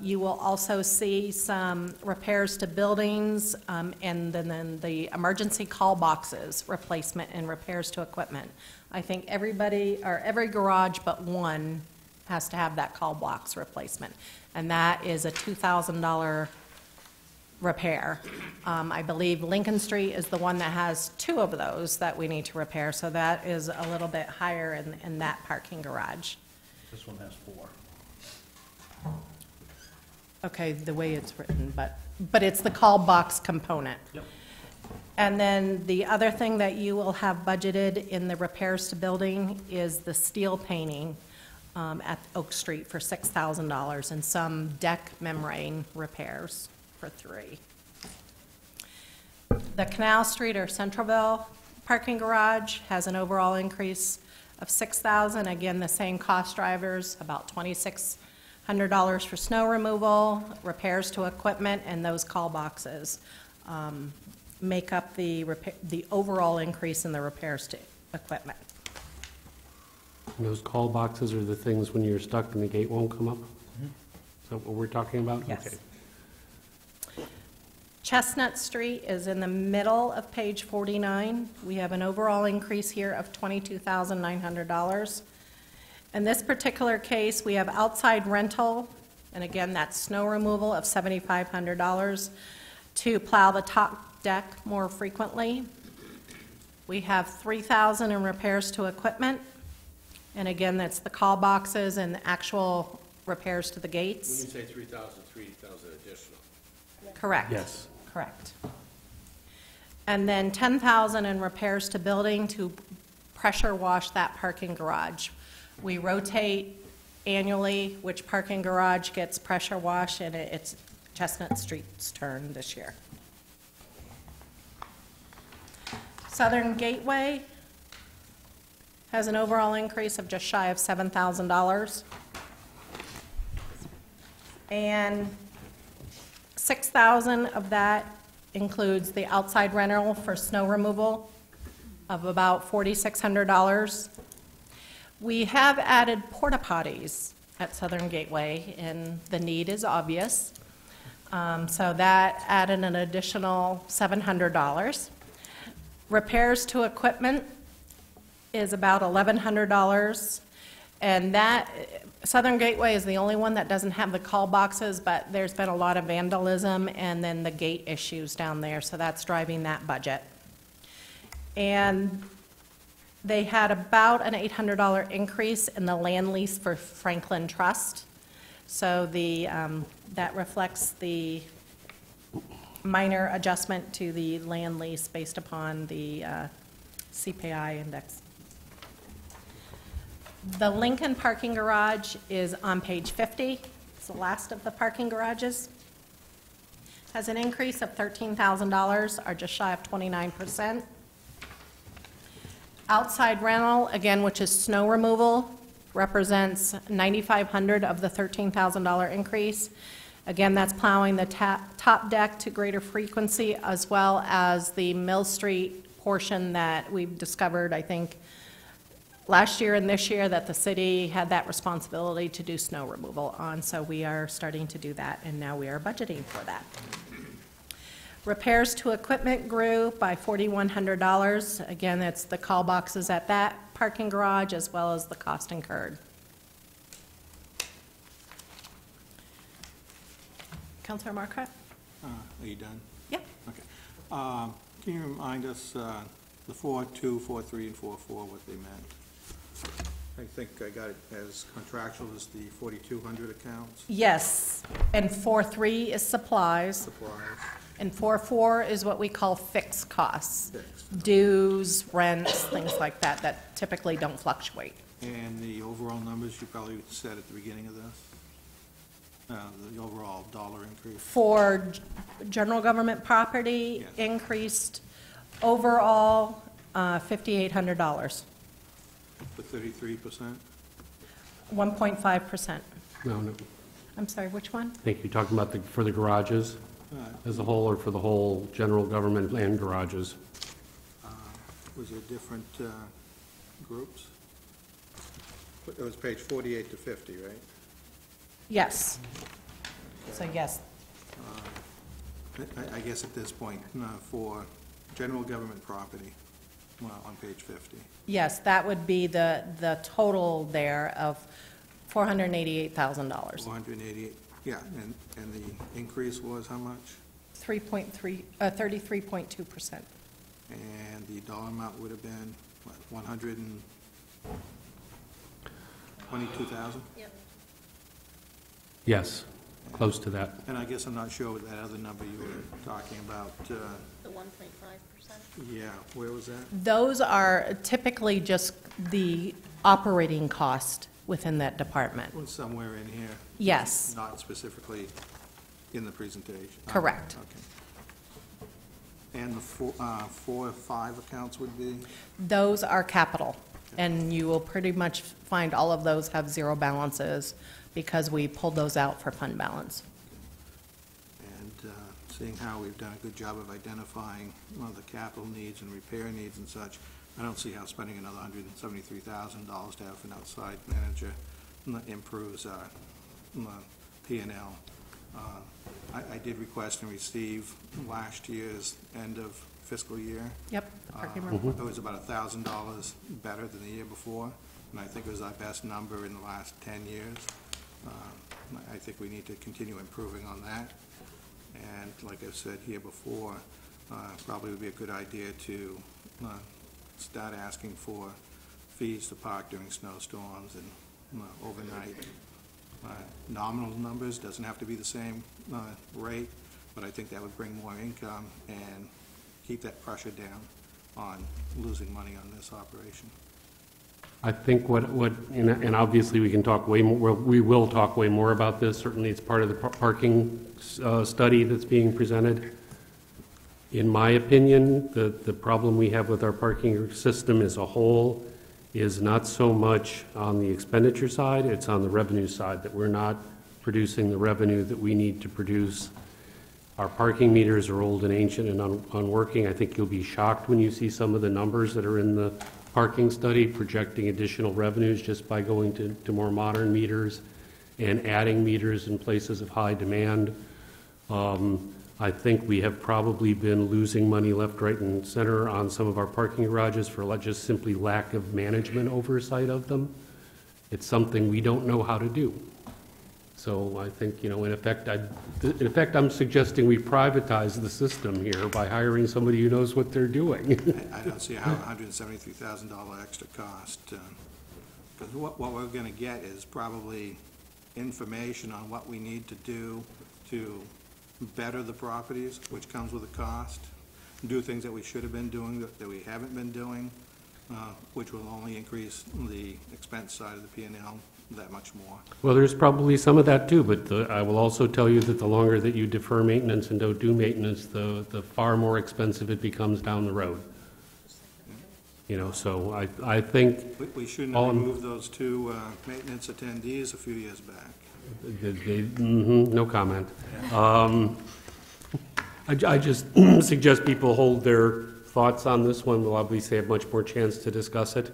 You will also see some repairs to buildings, and then the emergency call boxes replacement and repairs to equipment. I think everybody, or every garage but one, has to have that call box replacement, and that is a $2,000 repair. I believe Lincoln Street is the one that has 2 of those that we need to repair, so that is a little bit higher in that parking garage. This one has 4. Okay, the way it's written, but it's the call box component. Yep. And then the other thing that you will have budgeted in the repairs to building is the steel painting at Oak Street for $6,000 and some deck membrane repairs for $3,000. The Canal Street or Centralville parking garage has an overall increase of $6,000. Again, the same cost drivers, about $2,600 for snow removal, repairs to equipment, and those call boxes make up the overall increase in the repairs to equipment. And those call boxes are the things when you're stuck and the gate won't come up? Is that what we're talking about? Yes. Okay. Chestnut Street is in the middle of page 49. We have an overall increase here of $22,900. In this particular case, we have outside rental, and again, that's snow removal of $7,500 to plow the top deck more frequently. We have $3,000 in repairs to equipment, and again, that's the call boxes and the actual repairs to the When you gates. say 3,000, 3,000 additional. Correct. Yes. Correct. And then $10,000 in repairs to building to pressure wash that parking garage. We rotate annually which parking garage gets pressure washed, and it's Chestnut Street's turn this year. Southern Gateway has an overall increase of just shy of $7,000. And $6,000 of that includes the outside rental for snow removal of about $4,600. We have added porta potties at Southern Gateway, and the need is obvious. So that added an additional $700. Repairs to equipment is about $1,100. And that, Southern Gateway is the only one that doesn't have the call boxes, but there's been a lot of vandalism and then the gate issues down there, so that's driving that budget. And they had about an $800 increase in the land lease for Franklin Trust. So the, that reflects the minor adjustment to the land lease based upon the CPI index. The Lincoln parking garage is on page 50. It's the last of the parking garages. Has an increase of $13,000, or just shy of 29%. Outside rental, again, which is snow removal, represents $9,500 of the $13,000 increase. Again, that's plowing the top deck to greater frequency, as well as the Mill Street portion that we've discovered, I think, last year and this year, that the city had that responsibility to do snow removal on, so we are starting to do that, and now we are budgeting for that. Repairs to equipment grew by $4,100. Again, it's the call boxes at that parking garage as well as the cost incurred. Councilor Marquardt? Are you done? Yeah. Okay. Can you remind us the 4.2, 4.3, and 4.4, what they meant? I think I got it as contractual as the 4,200 accounts, Yes, and 4.3 is supplies, supplies, and 4.4 is what we call fixed costs. fixed. Dues, rents, things like that, that typically don't fluctuate. And the overall numbers you probably said at the beginning of this? The overall dollar increase? For general government property, Yes. increased overall $5,800, For 33%? 1.5%. No. I'm sorry, which one? I think you're talking about for the garages as a whole, or for the whole general government and garages? Was there different groups? It was page 48 to 50, right? Yes. So yes, I guess at this point, for general government property, on page 50. yes, that would be the total there of $488,000. 488, yeah, and the increase was how much? 33.2%. And the dollar amount would have been, what, 122,000? Yep. Yes, close to that. And I guess I'm not sure what that other number you were talking about, The 1.5%. yeah, where was that? Those are typically just the operating cost within that department. It was somewhere in here, Yes, not specifically in the presentation. Correct. Okay. And the 4 or 5 accounts would be? those are capital, and you will pretty much find all of those have zero balances because we pulled those out for fund balance. And seeing how we've done a good job of identifying the capital needs and repair needs and such, I don't see how spending another $173,000 to have an outside manager improves our P&L. I did request and receive last year's end of fiscal year. Yep, the parking report. It was about $1,000 better than the year before, and I think it was our best number in the last 10 years. I think we need to continue improving on that. And like I've said here before, probably would be a good idea to start asking for fees to park during snowstorms and overnight. Nominal numbers, doesn't have to be the same rate, but I think that would bring more income and keep that pressure down on losing money on this operation. I think and obviously we can talk way more, we will talk way more about this. Certainly it's part of the parking study that's being presented. In my opinion, the problem we have with our parking system as a whole is not so much on the expenditure side, it's on the revenue side, that we're not producing the revenue that we need to produce. Our parking meters are old and ancient and unworking. I think you'll be shocked when you see some of the numbers that are in the parking study projecting additional revenues just by going to more modern meters and adding meters in places of high demand. I think we have probably been losing money left, right, and center on some of our parking garages for just simply lack of management oversight of them. It's something we don't know how to do. So I think, in effect, I'm suggesting we privatize the system here by hiring somebody who knows what they're doing. I don't see how $173,000 extra cost, because what we're going to get is probably information on what we need to do to better the properties, which comes with a cost, do things that we should have been doing that we haven't been doing, which will only increase the expense side of the P&L that much more. Well, there's probably some of that too, but I will also tell you that the longer that you defer maintenance and don't do maintenance, the far more expensive it becomes down the road. So I think... We shouldn't have removed those two maintenance attendees a few years back. No comment. I just suggest people hold their thoughts on this one. We'll obviously have much more chance to discuss it.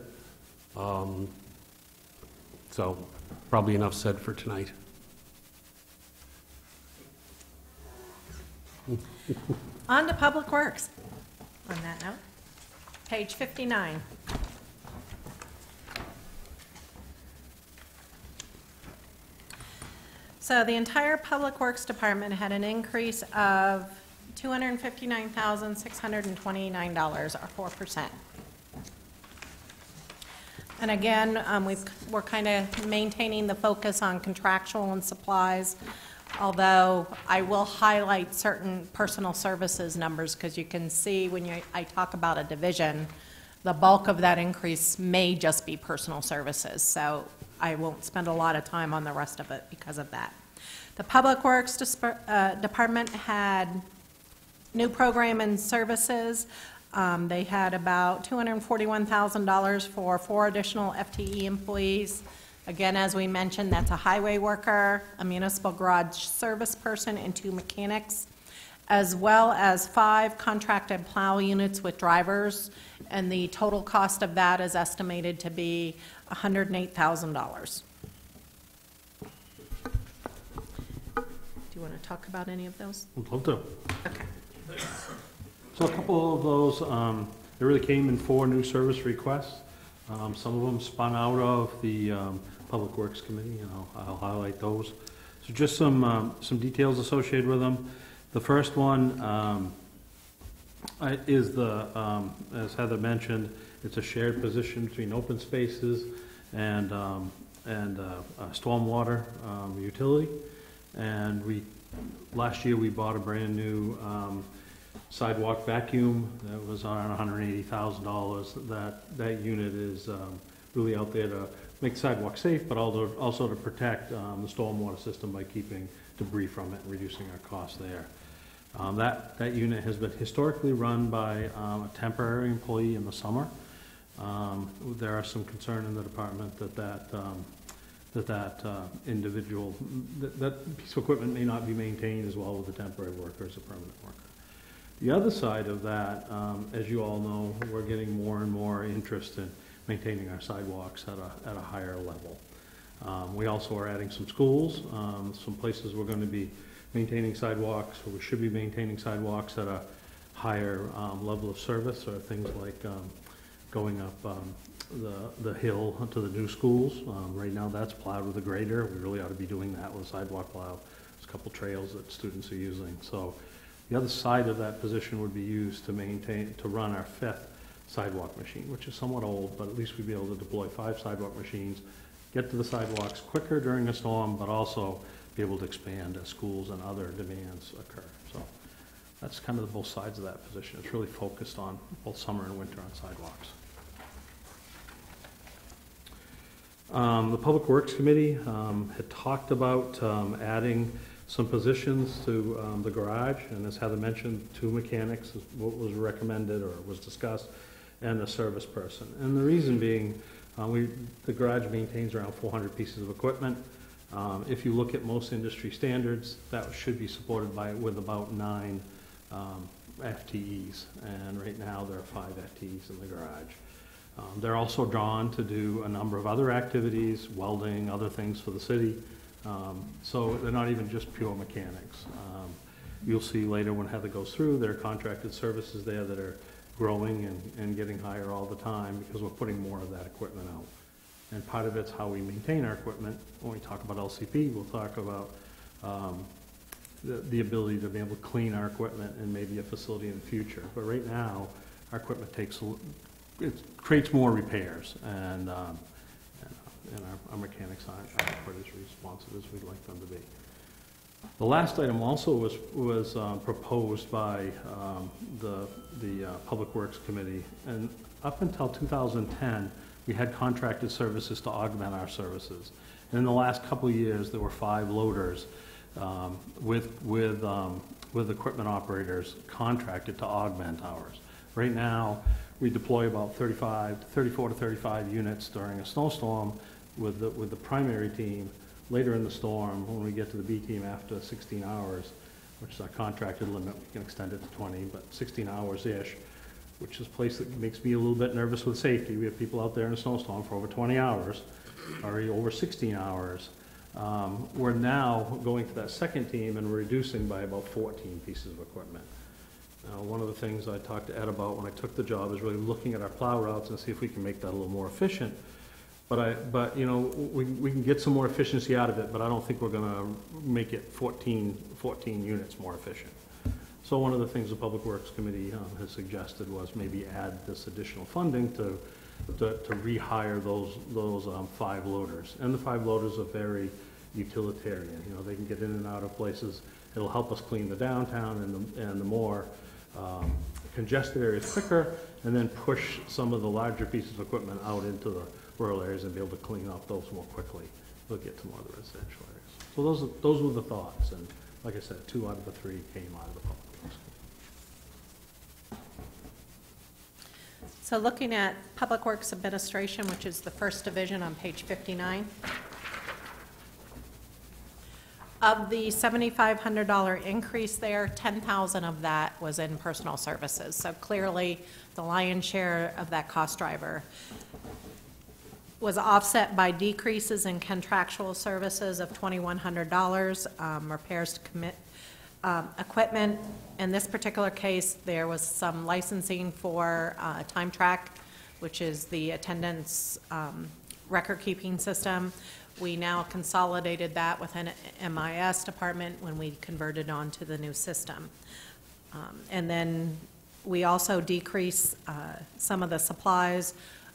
So probably enough said for tonight. On to Public Works. On that note, page 59. So the entire Public Works Department had an increase of $259,629, or 4%. And again, we're kind of maintaining the focus on contractual and supplies, although I will highlight certain personal services numbers, because you can see when I talk about a division, the bulk of that increase may just be personal services. So I won't spend a lot of time on the rest of it because of that. The Public Works Department had new program and services. They had about $241,000 for 4 additional FTE employees. Again, as we mentioned, that's a highway worker, a municipal garage service person, and 2 mechanics, as well as 5 contracted plow units with drivers, and the total cost of that is estimated to be $108,000. Do you want to talk about any of those? I'd love to. Okay. So a couple of those, they really came in 4 new service requests. Some of them spun out of the Public Works Committee, and I'll highlight those. So just some details associated with them. The first one is as Heather mentioned, it's a shared position between open spaces and stormwater utility. And last year we bought a brand new sidewalk vacuum that was around $180,000. That unit is really out there to make the sidewalk safe, but also to protect the stormwater system by keeping debris from it and reducing our costs there. That unit has been historically run by a temporary employee in the summer. There are some concern in the department that individual, that piece of equipment may not be maintained as well with a temporary worker as a permanent worker. The other side of that, as you all know, we're getting more and more interest in maintaining our sidewalks at a higher level. We also are adding some schools, some places we're going to be maintaining sidewalks, or we should be maintaining sidewalks at a higher level of service, or things like going up the hill to the new schools. Right now, that's plowed with a grader. We really ought to be doing that with a sidewalk plow. There's a couple trails that students are using. So the other side of that position would be used to run our 5th sidewalk machine, which is somewhat old, but at least we'd be able to deploy 5 sidewalk machines, get to the sidewalks quicker during a storm, but also be able to expand as schools and other demands occur. So that's kind of both sides of that position. It's really focused on both summer and winter on sidewalks. The Public Works Committee had talked about adding some positions to the garage, and as Heather mentioned, 2 mechanics is what was recommended or was discussed, and a service person. And the reason being, the garage maintains around 400 pieces of equipment. If you look at most industry standards, that should be supported with about 9 FTEs, and right now there are 5 FTEs in the garage. They're also drawn to do a number of other activities, welding, other things for the city. So they're not even just pure mechanics. You'll see later when Heather goes through, there are contracted services there that are growing and getting higher all the time because we're putting more of that equipment out. And part of it's how we maintain our equipment. When we talk about LCP, we'll talk about the ability to be able to clean our equipment and maybe a facility in the future. But right now, our equipment it creates more repairs, and our mechanics aren't quite as responsive as we'd like them to be. The last item also was proposed by the Public Works Committee, and up until 2010, we had contracted services to augment our services. And in the last couple of years, there were 5 loaders with equipment operators contracted to augment ours. Right now, we deploy about 34 to 35 units during a snowstorm with the primary team. Later in the storm, when we get to the B team after 16 hours, which is our contracted limit, we can extend it to 20, but 16 hours-ish, which is a place that makes me a little bit nervous with safety. We have people out there in a snowstorm for over 20 hours, or over 16 hours. We're now going to that second team and reducing by about 14 pieces of equipment. One of the things I talked to Ed about when I took the job is really looking at our plow routes and see if we can make that a little more efficient. But you know, we can get some more efficiency out of it, but I don't think we're going to make it 14 units more efficient. So one of the things the Public Works Committee has suggested was maybe add this additional funding to rehire those 5 loaders. And the 5 loaders are very utilitarian. You know, they can get in and out of places. It'll help us clean the downtown and the more congested areas quicker, and then push some of the larger pieces of equipment out into the rural areas and be able to clean up those more quickly. We'll get to more of the residential areas. So those were the thoughts, and like I said, 2 out of the 3 came out of the Public Works. So looking at Public Works Administration, which is the first division on page 59. Of the $7,500 increase there, $10,000 of that was in personal services. So clearly, the lion's share of that cost driver was offset by decreases in contractual services of $2,100, repairs to commit equipment. In this particular case, there was some licensing for Time Track, which is the attendance record-keeping system. We now consolidated that with an MIS department when we converted on to the new system. And then we also decreased some of the supplies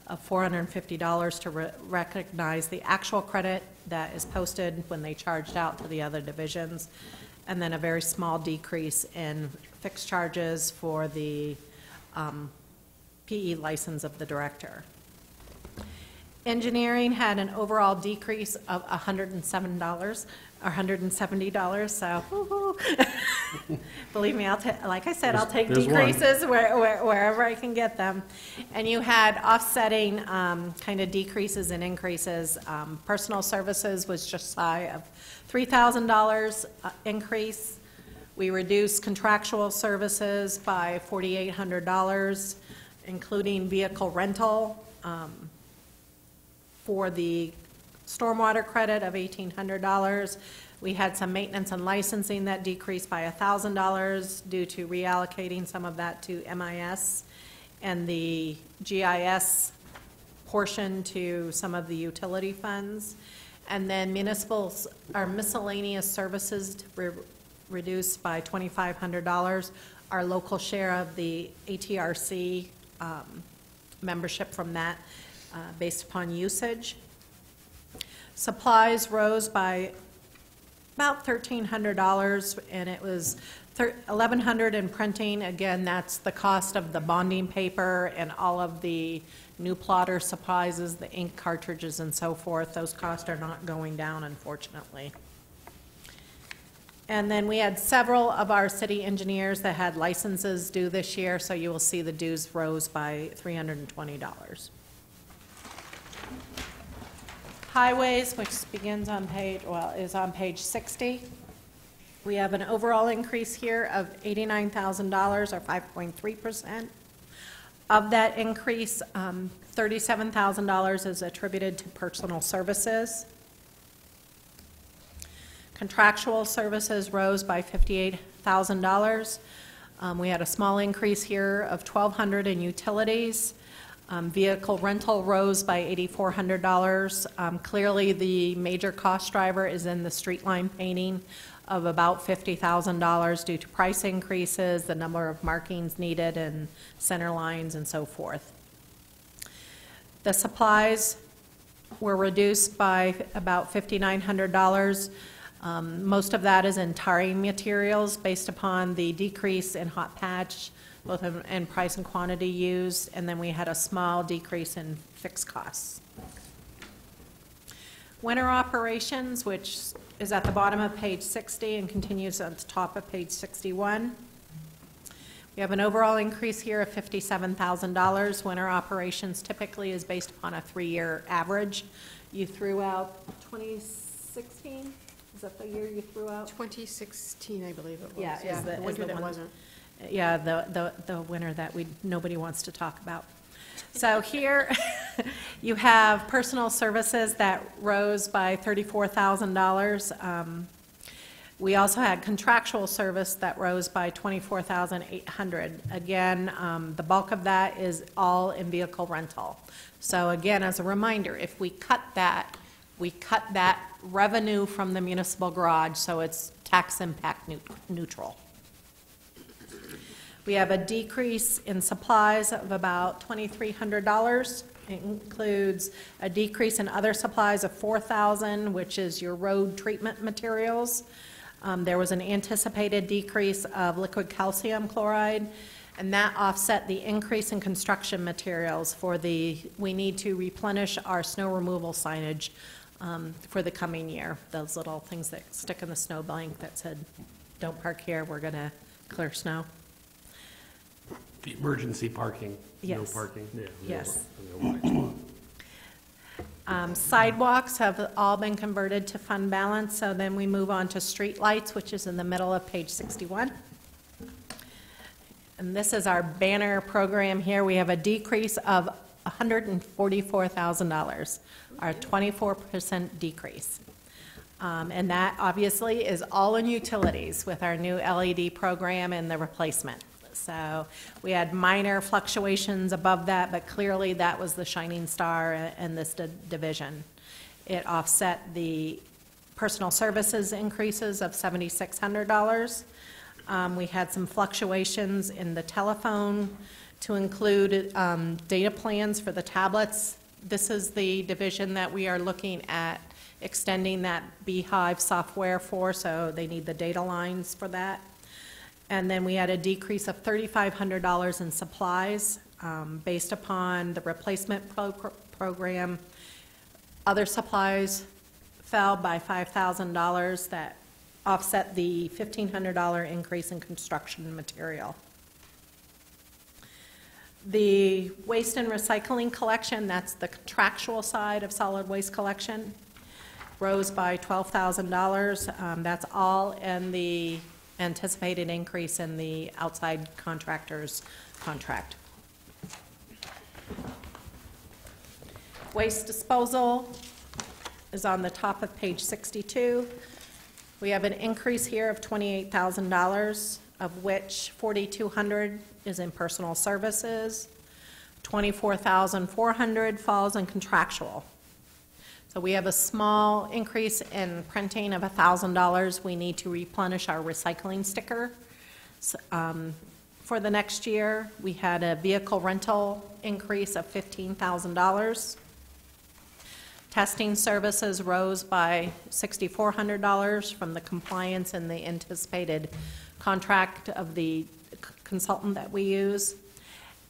of $450 to recognize the actual credit that is posted when they charged out to the other divisions, and then a very small decrease in fixed charges for the PE license of the director. Engineering had an overall decrease of $107 or $170, so woo-hoo. Believe me, like I said, I'll take decreases wherever I can get them. And you had offsetting kind of decreases and increases. Personal services was just shy of $3,000 increase. We reduced contractual services by $4,800, including vehicle rental. For the stormwater credit of $1,800, We had some maintenance and licensing that decreased by $1,000 due to reallocating some of that to MIS and the GIS portion to some of the utility funds. And then municipals, our miscellaneous services reduced by $2,500. Our local share of the ATRC membership from that based upon usage. Supplies rose by about $1,300, and it was $1,100 in printing. Again, that's the cost of the bonding paper and all of the new plotter supplies, the ink cartridges and so forth. Those costs are not going down, unfortunately. And then we had several of our city engineers that had licenses due this year, so you will see the dues rose by $320. Highways, which begins on page, well, is on page 60. We have an overall increase here of $89,000, or 5.3%. Of that increase, $37,000 is attributed to personal services. Contractual services rose by $58,000. We had a small increase here of $1,200 in utilities. Vehicle rental rose by $8,400. Clearly, the major cost driver is in the street line painting of about $50,000 due to price increases, the number of markings needed, and center lines and so forth. The supplies were reduced by about $5,900. Most of that is in tarring materials based upon the decrease in hot patch, both in price and quantity used, and then we had a small decrease in fixed costs. Winter operations, which is at the bottom of page 60 and continues at the top of page 61. We have an overall increase here of $57,000. Winter operations typically is based upon a 3-year average. You threw out 2016? Is that the year you threw out? 2016, I believe it was. Yeah, is the winter that one- wasn't. Yeah, the winter that nobody wants to talk about. So here you have personal services that rose by $34,000. We also had contractual service that rose by $24,800. Again, the bulk of that is all in vehicle rental. So again, as a reminder, if we cut that revenue from the municipal garage, so it's tax impact neutral. We have a decrease in supplies of about $2,300. It includes a decrease in other supplies of $4,000, which is your road treatment materials. There was an anticipated decrease of liquid calcium chloride, and that offset the increase in construction materials we need to replenish our snow removal signage for the coming year. Those little things that stick in the snow bank that said, don't park here, we're gonna clear snow. The emergency parking, no Yes. parking. Yeah, Yes. no white spot. Sidewalks have all been converted to fund balance, so then we move on to street lights, which is in the middle of page 61. And this is our banner program here. We have a decrease of $144,000, our 24% decrease. And that obviously is all in utilities with our new LED program and the replacement. So we had minor fluctuations above that, but clearly that was the shining star in this division. It offset the personal services increases of $7,600. We had some fluctuations in the telephone to include data plans for the tablets. This is the division that we are looking at extending that Beehive software for, so they need the data lines for that. And then we had a decrease of $3,500 in supplies based upon the replacement program. Other supplies fell by $5,000 that offset the $1,500 increase in construction material. The waste and recycling collection, that's the contractual side of solid waste collection, rose by $12,000. That's all in the anticipated increase in the outside contractor's contract. Waste disposal is on the top of page 62. We have an increase here of $28,000, of which $4,200 is in personal services, $24,400 falls in contractual. So we have a small increase in printing of $1,000. We need to replenish our recycling sticker. For the next year, we had a vehicle rental increase of $15,000. Testing services rose by $6,400 from the compliance and the anticipated contract of the consultant that we use.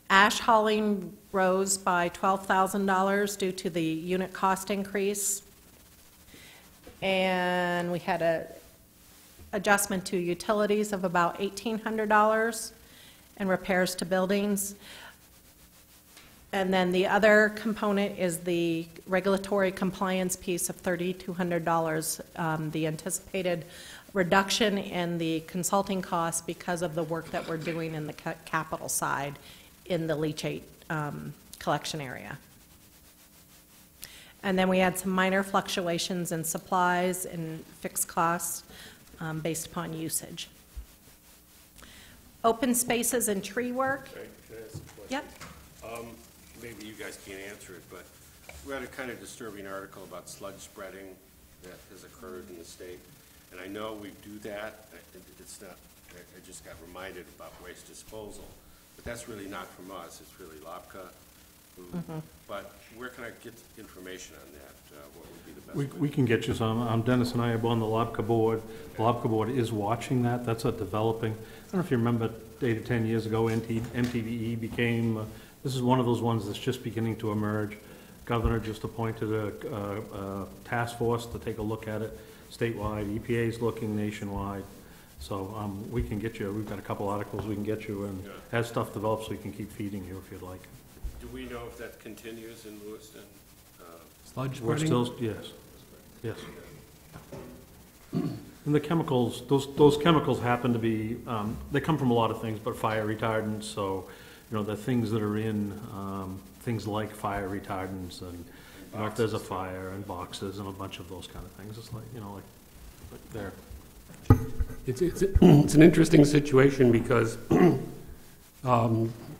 Ash hauling rose by $12,000 due to the unit cost increase. And we had a adjustment to utilities of about $1,800 and repairs to buildings. And then the other component is the regulatory compliance piece of $3,200, the anticipated reduction in the consulting costs because of the work that we're doing in the capital side in the leachate collection area. And then we had some minor fluctuations in supplies and fixed costs based upon usage. Open spaces and tree work. Can I ask a question? Yep. Maybe you guys can't answer it, but we had a kind of disturbing article about sludge spreading that has occurred in the state. And I know we do that. It's not, I just got reminded about waste disposal. But that's really not from us. It's really LAPCA. But where can I get information on that? What would be the best way? We can get you some. Dennis and I are on the LAPCA board. The LAPCA board is watching that. That's a developing. I don't know if you remember 8 or 10 years ago, MTVE became, this is one of those ones that's just beginning to emerge. Governor just appointed a task force to take a look at it statewide. EPA's looking nationwide. So we can get you, we've got a couple articles we can get you, and as stuff develops, we can keep feeding you if you'd like. Do we know if that continues in Lewiston? Sludge We're spreading? still, yes, yes. And the chemicals, those chemicals happen to be, they come from a lot of things, but fire retardants, so, you know, the things that are in, things like fire retardants and, you know, if there's a fire and boxes and a bunch of those kind of things, it's like, you know, like there. It's an interesting situation because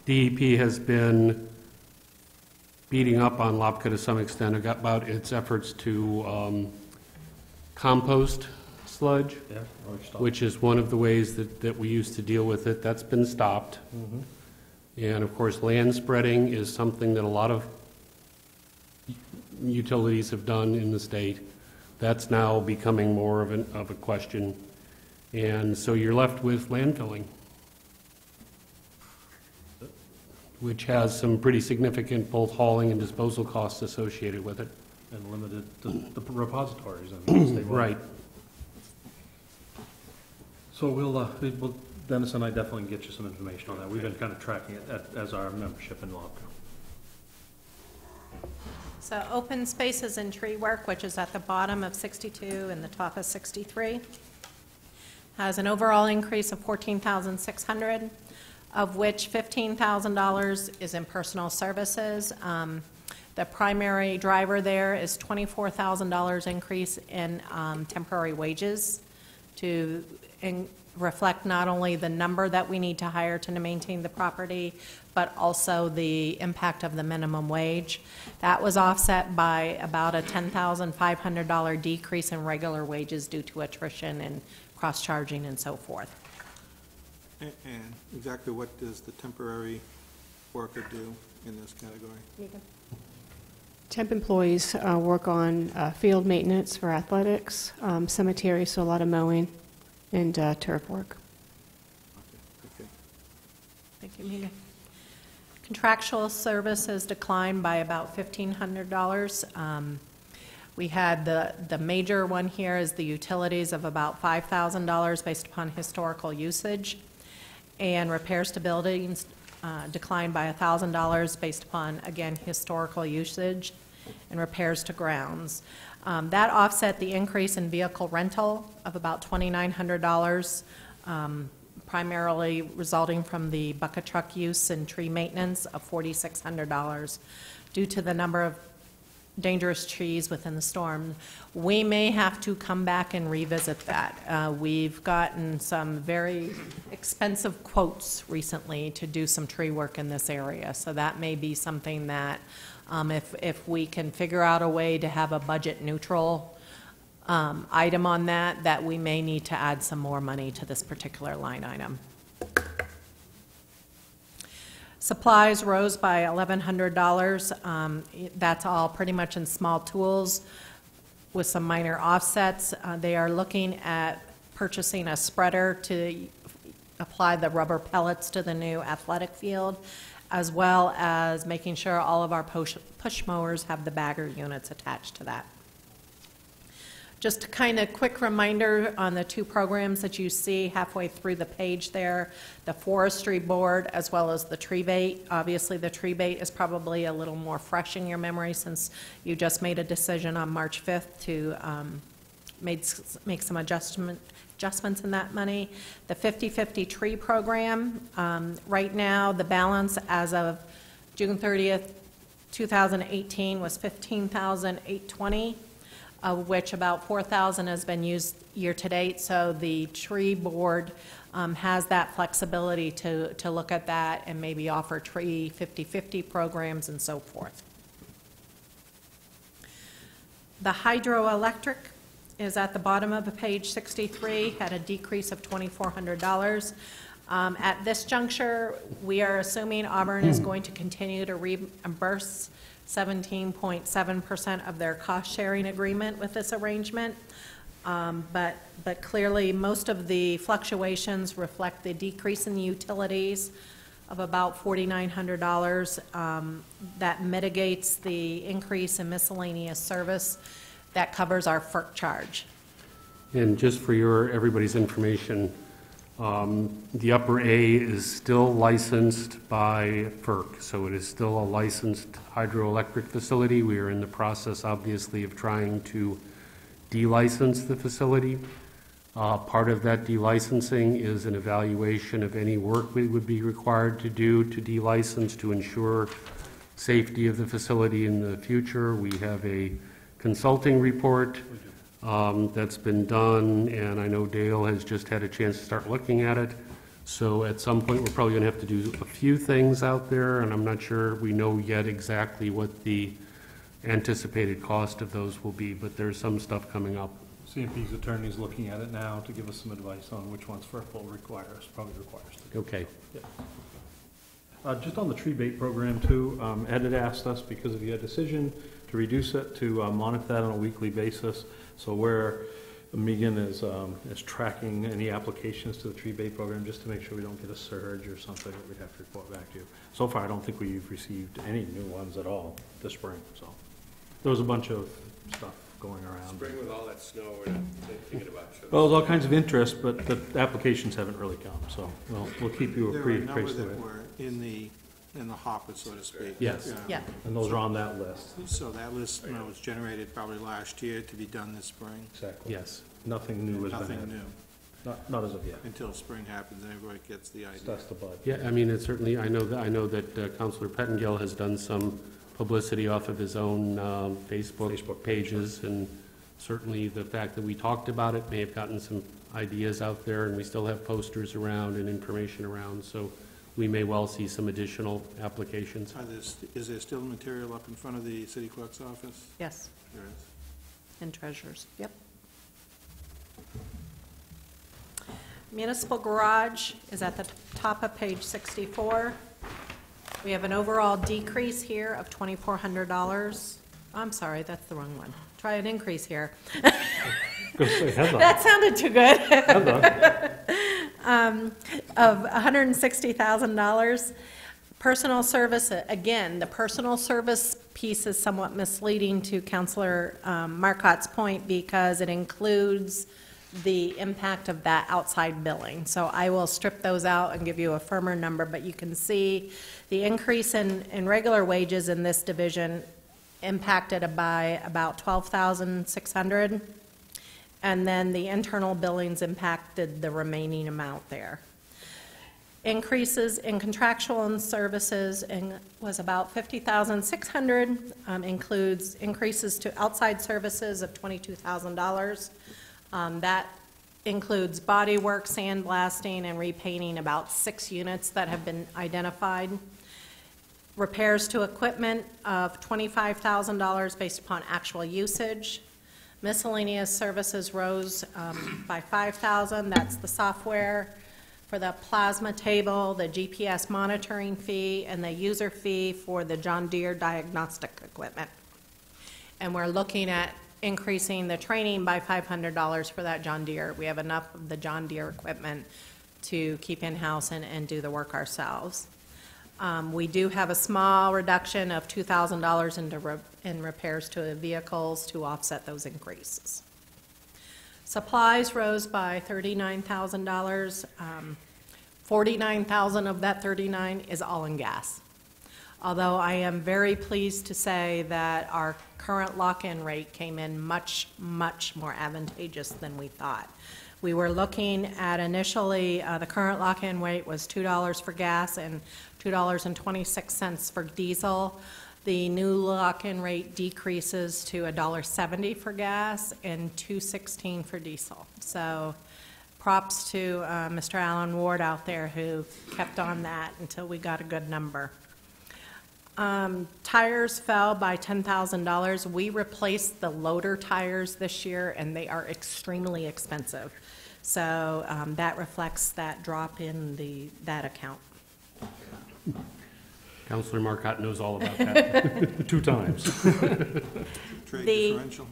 DEP has been beating up on LAPCA to some extent about its efforts to compost sludge, Yeah, which is one of the ways that we used to deal with it. That's been stopped. And of course, land spreading is something that a lot of utilities have done in the state. That's now becoming more of a question. And so you're left with landfilling, which has some pretty significant both hauling and disposal costs associated with it. And limited the repositories, I mean, statewide. Right. So we'll, Dennis and I definitely can get you some information on that. We've been kind of tracking it as our membership in LAPCA. So open spaces and tree work, which is at the bottom of 62 and the top of 63, has an overall increase of $14,600, of which $15,000 is in personal services. The primary driver there is $24,000 increase in temporary wages to reflect not only the number that we need to hire to maintain the property, but also the impact of the minimum wage. That was offset by about a $10,500 decrease in regular wages due to attrition and cross-charging and so forth. And exactly what does the temporary worker do in this category? Temp employees work on field maintenance for athletics, cemetery, so a lot of mowing, and turf work. Okay. Thank you, Mina. Contractual services declined by about $1,500. We had the major one here is the utilities of about $5,000 based upon historical usage, and repairs to buildings declined by $1,000 based upon, again, historical usage, and repairs to grounds. That offset the increase in vehicle rental of about $2,900, primarily resulting from the bucket truck use and tree maintenance of $4,600 due to the number of dangerous trees within the storm. We may have to come back and revisit that. We've gotten some very expensive quotes recently to do some tree work in this area, so that may be something that if we can figure out a way to have a budget neutral item on that, that we may need to add some more money to this particular line item. Supplies rose by $1,100. That's all pretty much in small tools with some minor offsets. They are looking at purchasing a spreader to apply the rubber pellets to the new athletic field, as well as making sure all of our push mowers have the bagger units attached to that. Just a kind of quick reminder on the two programs that you see halfway through the page there, the forestry board as well as the tree bait. Obviously the tree bait is probably a little more fresh in your memory since you just made a decision on March 5th to make some adjustments in that money. The 50/50 tree program, right now the balance as of June 30th, 2018 was $15,820. Of which about $4,000 has been used year to date. So the tree board has that flexibility to look at that and maybe offer tree 50/50 programs and so forth. The hydroelectric is at the bottom of page 63, had a decrease of $2,400. At this juncture, we are assuming Auburn is going to continue to reimburse 17.7% of their cost-sharing agreement with this arrangement. But clearly, most of the fluctuations reflect the decrease in the utilities of about $4,900. That mitigates the increase in miscellaneous service that covers our FERC charge. And just for everybody's information, the upper A is still licensed by FERC, so it is still a licensed hydroelectric facility. We are in the process, obviously, of trying to de-license the facility. Part of that de-licensing is an evaluation of any work we would be required to do to de-license to ensure safety of the facility in the future. We have a consulting report that's been done, and I know Dale has just had a chance to start looking at it. So at some point, we're probably going to have to do a few things out there, and I'm not sure we know yet exactly what the anticipated cost of those will be, but there's some stuff coming up. CMP's attorney's looking at it now to give us some advice on which ones FERC will probably requires. Okay. Yeah. Just on the tree bait program too, Ed had asked us, because of your decision, to reduce it, to monitor that on a weekly basis. So where Megan is tracking any applications to the tree bait program, just to make sure we don't get a surge or something that we'd have to report back to you. So far, I don't think we've received any new ones at all this spring. So there was a bunch of stuff going around. Spring with all that snow, we're not thinking about sure. Well, there's all kinds of interest, but the applications haven't really come. So we'll keep you There were a appraised number of that it. were in the hopper, so to speak. Yes. Yeah. And those are on that list. So that list was generated probably last year to be done this spring. Exactly. Yes. Nothing new has been Nothing added. new. Not as of yet. Until spring happens, and everybody gets the idea. That's the bud. Yeah, I mean, it certainly, I know that Councilor Pettengill has done some publicity off of his own Facebook pages, and certainly the fact that we talked about it may have gotten some ideas out there, and we still have posters around and information around, so we may well see some additional applications. Is there still material up in front of the city clerk's office? Yes, There is. and treasurers, yep. Municipal garage is at the top of page 64. We have an overall decrease here of $2,400. I'm sorry, that's the wrong one. Try an increase here. That sounded too good. Of $160,000. Personal service, again, the personal service piece is somewhat misleading to Councilor Marcotte's point because it includes the impact of that outside billing. So I will strip those out and give you a firmer number, but you can see the increase in regular wages in this division impacted by about $12,600, and then the internal billings impacted the remaining amount there. Increases in contractual and services was about $50,600, includes increases to outside services of $22,000. That includes body work, sandblasting, and repainting about 6 units that have been identified. Repairs to equipment of $25,000 based upon actual usage. Miscellaneous services rose by $5,000. That's the software for the plasma table, the GPS monitoring fee, and the user fee for the John Deere diagnostic equipment. And we're looking at increasing the training by $500 for that John Deere. We have enough of the John Deere equipment to keep in-house and do the work ourselves. We do have a small reduction of $2,000 in repairs to vehicles to offset those increases. Supplies rose by $39,000. $49,000 of that $39,000 is all in gas. Although I am very pleased to say that our current lock-in rate came in much, much more advantageous than we thought. We were looking at initially, the current lock-in rate was $2 for gas and $2.26 for diesel. The new lock-in rate decreases to $1.70 for gas and $2.16 for diesel. So props to Mr. Alan Ward out there who kept on that until we got a good number. Tires fell by $10,000. We replaced the loader tires this year, and they are extremely expensive. So that reflects that drop in that account. Counselor Marcotte knows all about that. 2 times. Trade The- differential?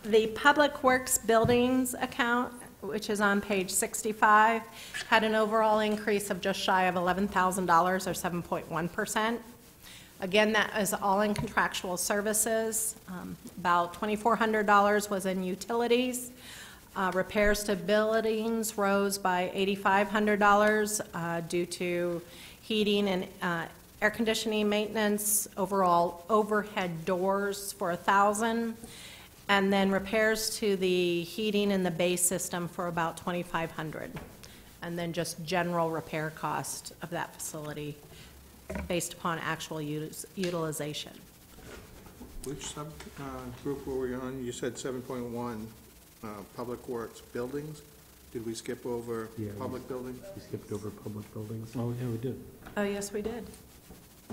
The Public Works Buildings account, which is on page 65, had an overall increase of just shy of $11,000 or 7.1%. Again, that is all in contractual services. About $2,400 was in utilities. Repairs to buildings rose by $8,500 due to heating and air conditioning maintenance, overall overhead doors for $1,000, and then repairs to the heating and the base system for about $2,500, and then just general repair cost of that facility based upon actual utilization. Which subgroup were we on? You said 7.1, Public Works Buildings. Did we skip over Yeah, public buildings? We skipped over public buildings. Oh, yeah, we did. Oh, yes, we did.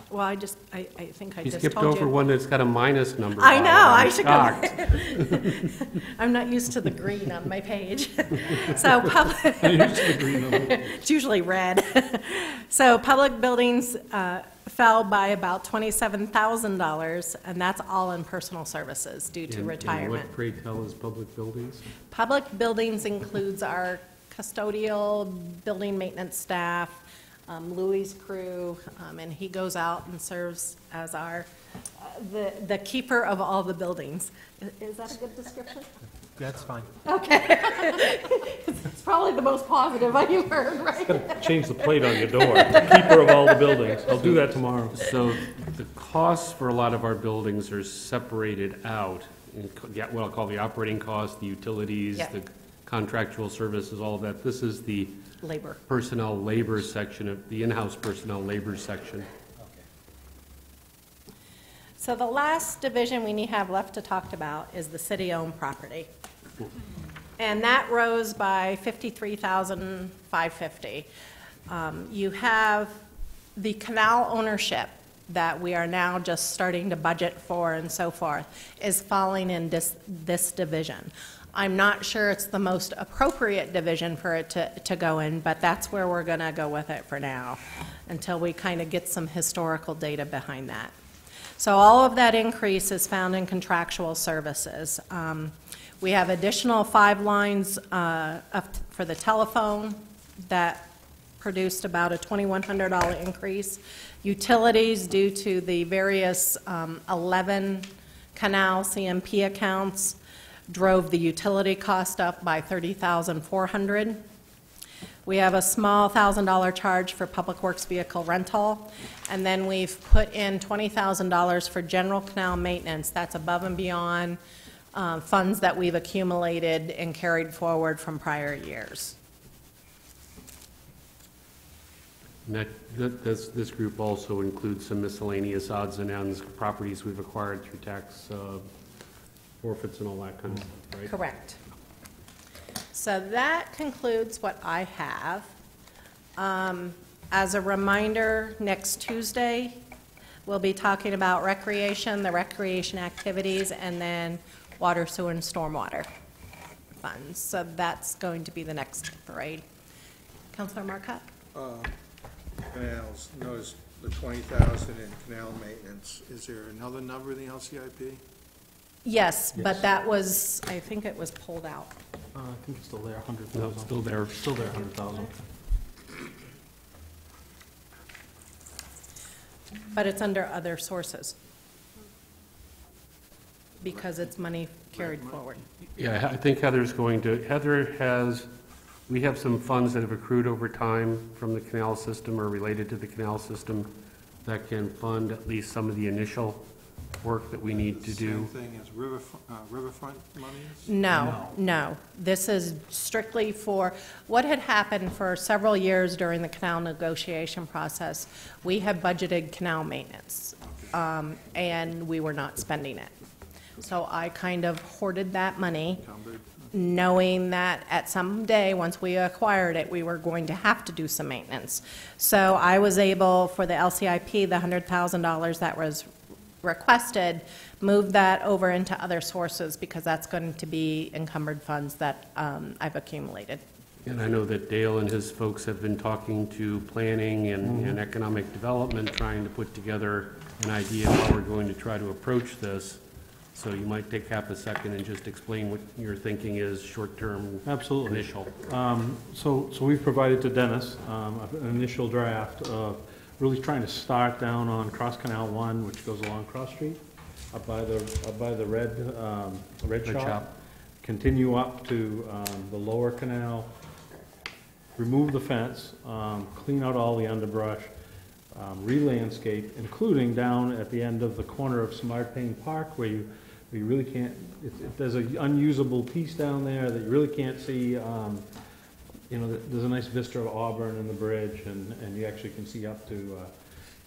Well, I think I You just skipped told over you. one that's got a minus number. I by it. know, I'm I should shocked. I'm not used to the green on my page. So public, it's usually red. So public buildings fell by about $27,000, and that's all in personal services due to And retirement. what, pray tell, is public buildings? Public buildings includes our custodial, building maintenance staff, Louis' crew, and he goes out and serves as our, the keeper of all the buildings. Is that a good description? That's fine. Okay. It's probably the most positive I've heard, right? Change the plate on your door, keeper of all the buildings. I'll do that tomorrow. So the costs for a lot of our buildings are separated out, in what I'll call the operating costs, the utilities, Yeah. the contractual services, all of that. This is the Labor. personnel labor section of, the in-house personnel labor section. So the last division we have left to talk about is the city-owned property. And that rose by $53,550. You have the canal ownership that we are now just starting to budget for and so forth is falling in this division. I'm not sure it's the most appropriate division for it to go in, but that's where we're going to go with it for now until we kind of get some historical data behind that. So all of that increase is found in contractual services. We have additional 5 lines for the telephone that produced about a $2,100 increase. Utilities, due to the various 11 canal CMP accounts, drove the utility cost up by $30,400. We have a small $1,000 charge for public works vehicle rental, and then we've put in $20,000 for general canal maintenance. That's above and beyond funds that we've accumulated and carried forward from prior years. And this group also includes some miscellaneous odds and ends, properties we've acquired through tax forfeits and all that kind of stuff, right? Correct. So that concludes what I have. As a reminder, next Tuesday, we'll be talking about recreation, the recreation activities, and then water, sewer, and stormwater funds. So that's going to be the next parade. Councilor Marcotte? Canals, notice the 20,000 in canal maintenance. Is there another number in the LCIP? Yes, but that was, I think it was pulled out. I think it's still there, 100,000. No, it's still there. Still there, 100,000. But it's under other sources because it's money carried forward. Yeah, I think Heather has, we have some funds that have accrued over time from the canal system or related to the canal system that can fund at least some of the initial work that we need to do. Same thing as riverfront monies? No. This is strictly for, what had happened for several years during the canal negotiation process, we had budgeted canal maintenance, and we were not spending it. So I kind of hoarded that money, knowing that at some day, once we acquired it, we were going to have to do some maintenance. So I was able, for the LCIP, the $100,000 that was requested, move that over into other sources because that's going to be encumbered funds that I've accumulated. And I know that Dale and his folks have been talking to planning and economic development, trying to put together an idea of how we're going to try to approach this. So you might take half a second and just explain what your thinking is, short-term, Absolutely. initial. So we've provided to Dennis an initial draft of really trying to start down on Cross Canal 1, which goes along Cross Street, up by the red shop, continue up to the lower canal, remove the fence, clean out all the underbrush, re-landscape, including down at the end of the corner of Smart Payne Park where you really can't, there's an unusable piece down there that you really can't see. You know, there's a nice vista of Auburn and the bridge, and you actually can see up to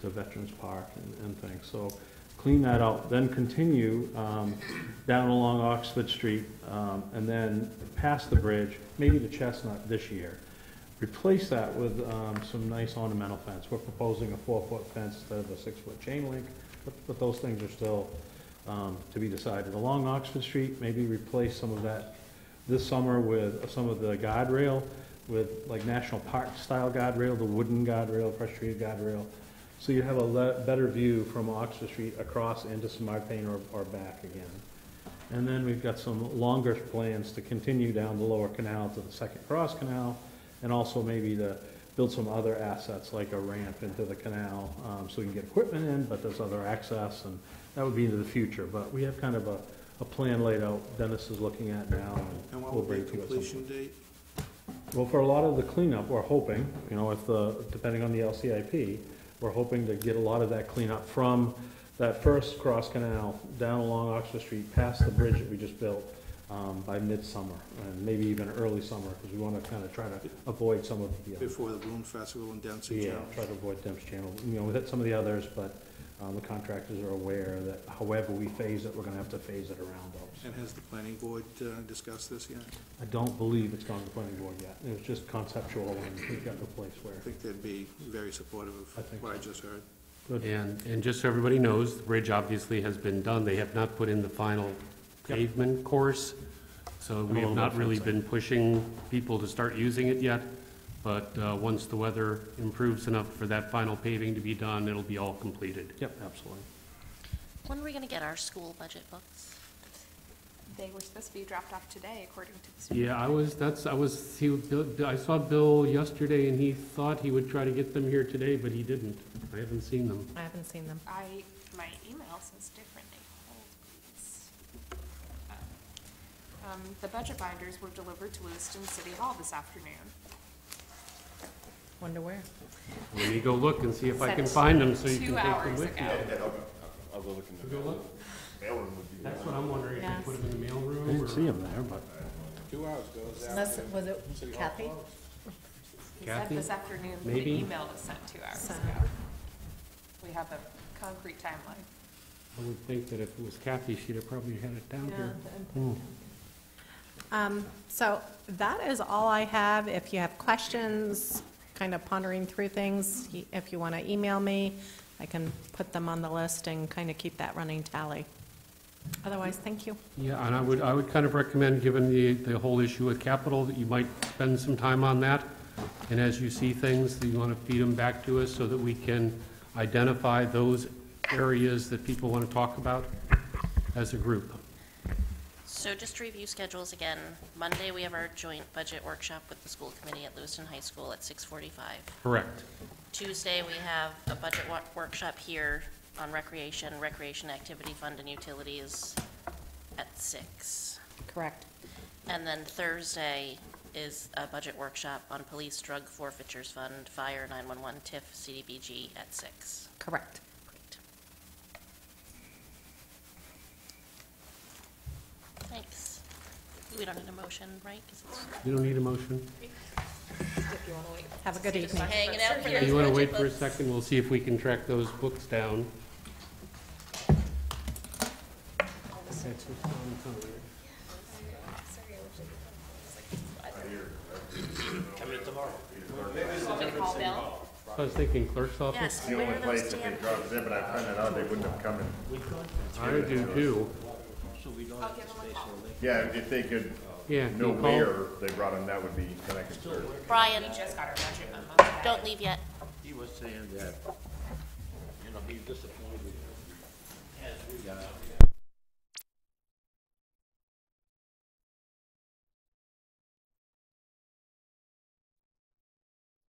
Veterans Park and things. So clean that out, then continue down along Oxford Street, and then past the bridge, maybe the Chestnut this year. Replace that with some nice ornamental fence. We're proposing a 4-foot fence instead of a 6-foot chain link, but those things are still to be decided. Along Oxford Street, maybe replace some of that this summer with some of the guardrail, with like National Park style guardrail, the wooden guardrail, frustrated guardrail. So you have a better view from Oxford Street across into Smart Payne or back again. And then we've got some longer plans to continue down the lower canal to the second cross canal, and also maybe to build some other assets like a ramp into the canal so we can get equipment in, but there's other access, and that would be into the future. But we have kind of a plan laid out Dennis is looking at now, And what we'll will be bring the to it at some completion point. date? Well, for a lot of the cleanup, we're hoping, you know, depending on the LCIP, we're hoping to get a lot of that cleanup from that first cross canal down along Oxford Street, past the bridge that we just built by midsummer, and maybe even early summer, because we want to kind of try to avoid some of the Before the Balloon Festival and Dempsey yeah, Challenge? try to avoid Demp's Channel. You know, we hit some of the others, but the contractors are aware that however we phase it, we're going to have to phase it around those. And has the planning board discussed this yet? I don't believe it's gone to the planning board yet. It was just conceptual, and we got to a place where. I think they'd be very supportive I of think what I so. just heard. Good. And just so everybody knows, the bridge obviously has been done. They have not put in the final Yep. pavement course, so we have not really been pushing people to start using it yet. But once the weather improves enough for that final paving to be done, it'll be all completed. Yep, absolutely. When are we going to get our school budget books? They were supposed to be dropped off today, according to the Yeah, I saw Bill yesterday, and he thought he would try to get them here today, but he didn't. I haven't seen them. I haven't seen them. My email says differently. Hold, please. The budget binders were delivered to Lewiston City Hall this afternoon. Wonder where. Let me go look and see if I can Sent find them, so you 2 can take them hours with you. ago. I'll go look in the Go look. mailroom would be. That's what I'm wondering, if Yes. you put them in the mailroom? I didn't or- see him there, but 2 hours goes Unless, was it Kathy? He said Kathy? this afternoon, the Maybe? email was sent 2 hours ago. We have a concrete timeline. I would think that if it was Kathy, she'd have probably had it down here. So that is all I have. If you have questions, kind of pondering through things, if you want to email me, I can put them on the list and kind of keep that running tally. Otherwise, thank you. Yeah, and I would kind of recommend, given the whole issue with capital, that you might spend some time on that. And as you see things, that you want to feed them back to us so that we can identify those areas that people want to talk about as a group. So just to review schedules again, Monday we have our joint budget workshop with the school committee at Lewiston High School at 6:45. Correct. Tuesday, we have a budget workshop here on recreation activity fund and utilities at 6. Correct. And then Thursday is a budget workshop on police drug forfeitures fund, fire, 911, TIF, CDBG at 6. Correct. Great. Thanks. We don't need a motion, right? 'Cause it's You don't need a motion? Have a good evening. hanging out for those You want to budget wait for a books. second? We'll see if we can track those books down. Gonna call Bill? I was thinking clerk's office. Yes, The where only are place those that they damn? dropped it in, but I found that out they wouldn't have come in. I do too. Yeah, if they could Yeah, know you call? where they brought them, that would be, then I could start. Brian, Just got our budget memo. don't leave yet. He was saying that, you know, he's disappointed as we got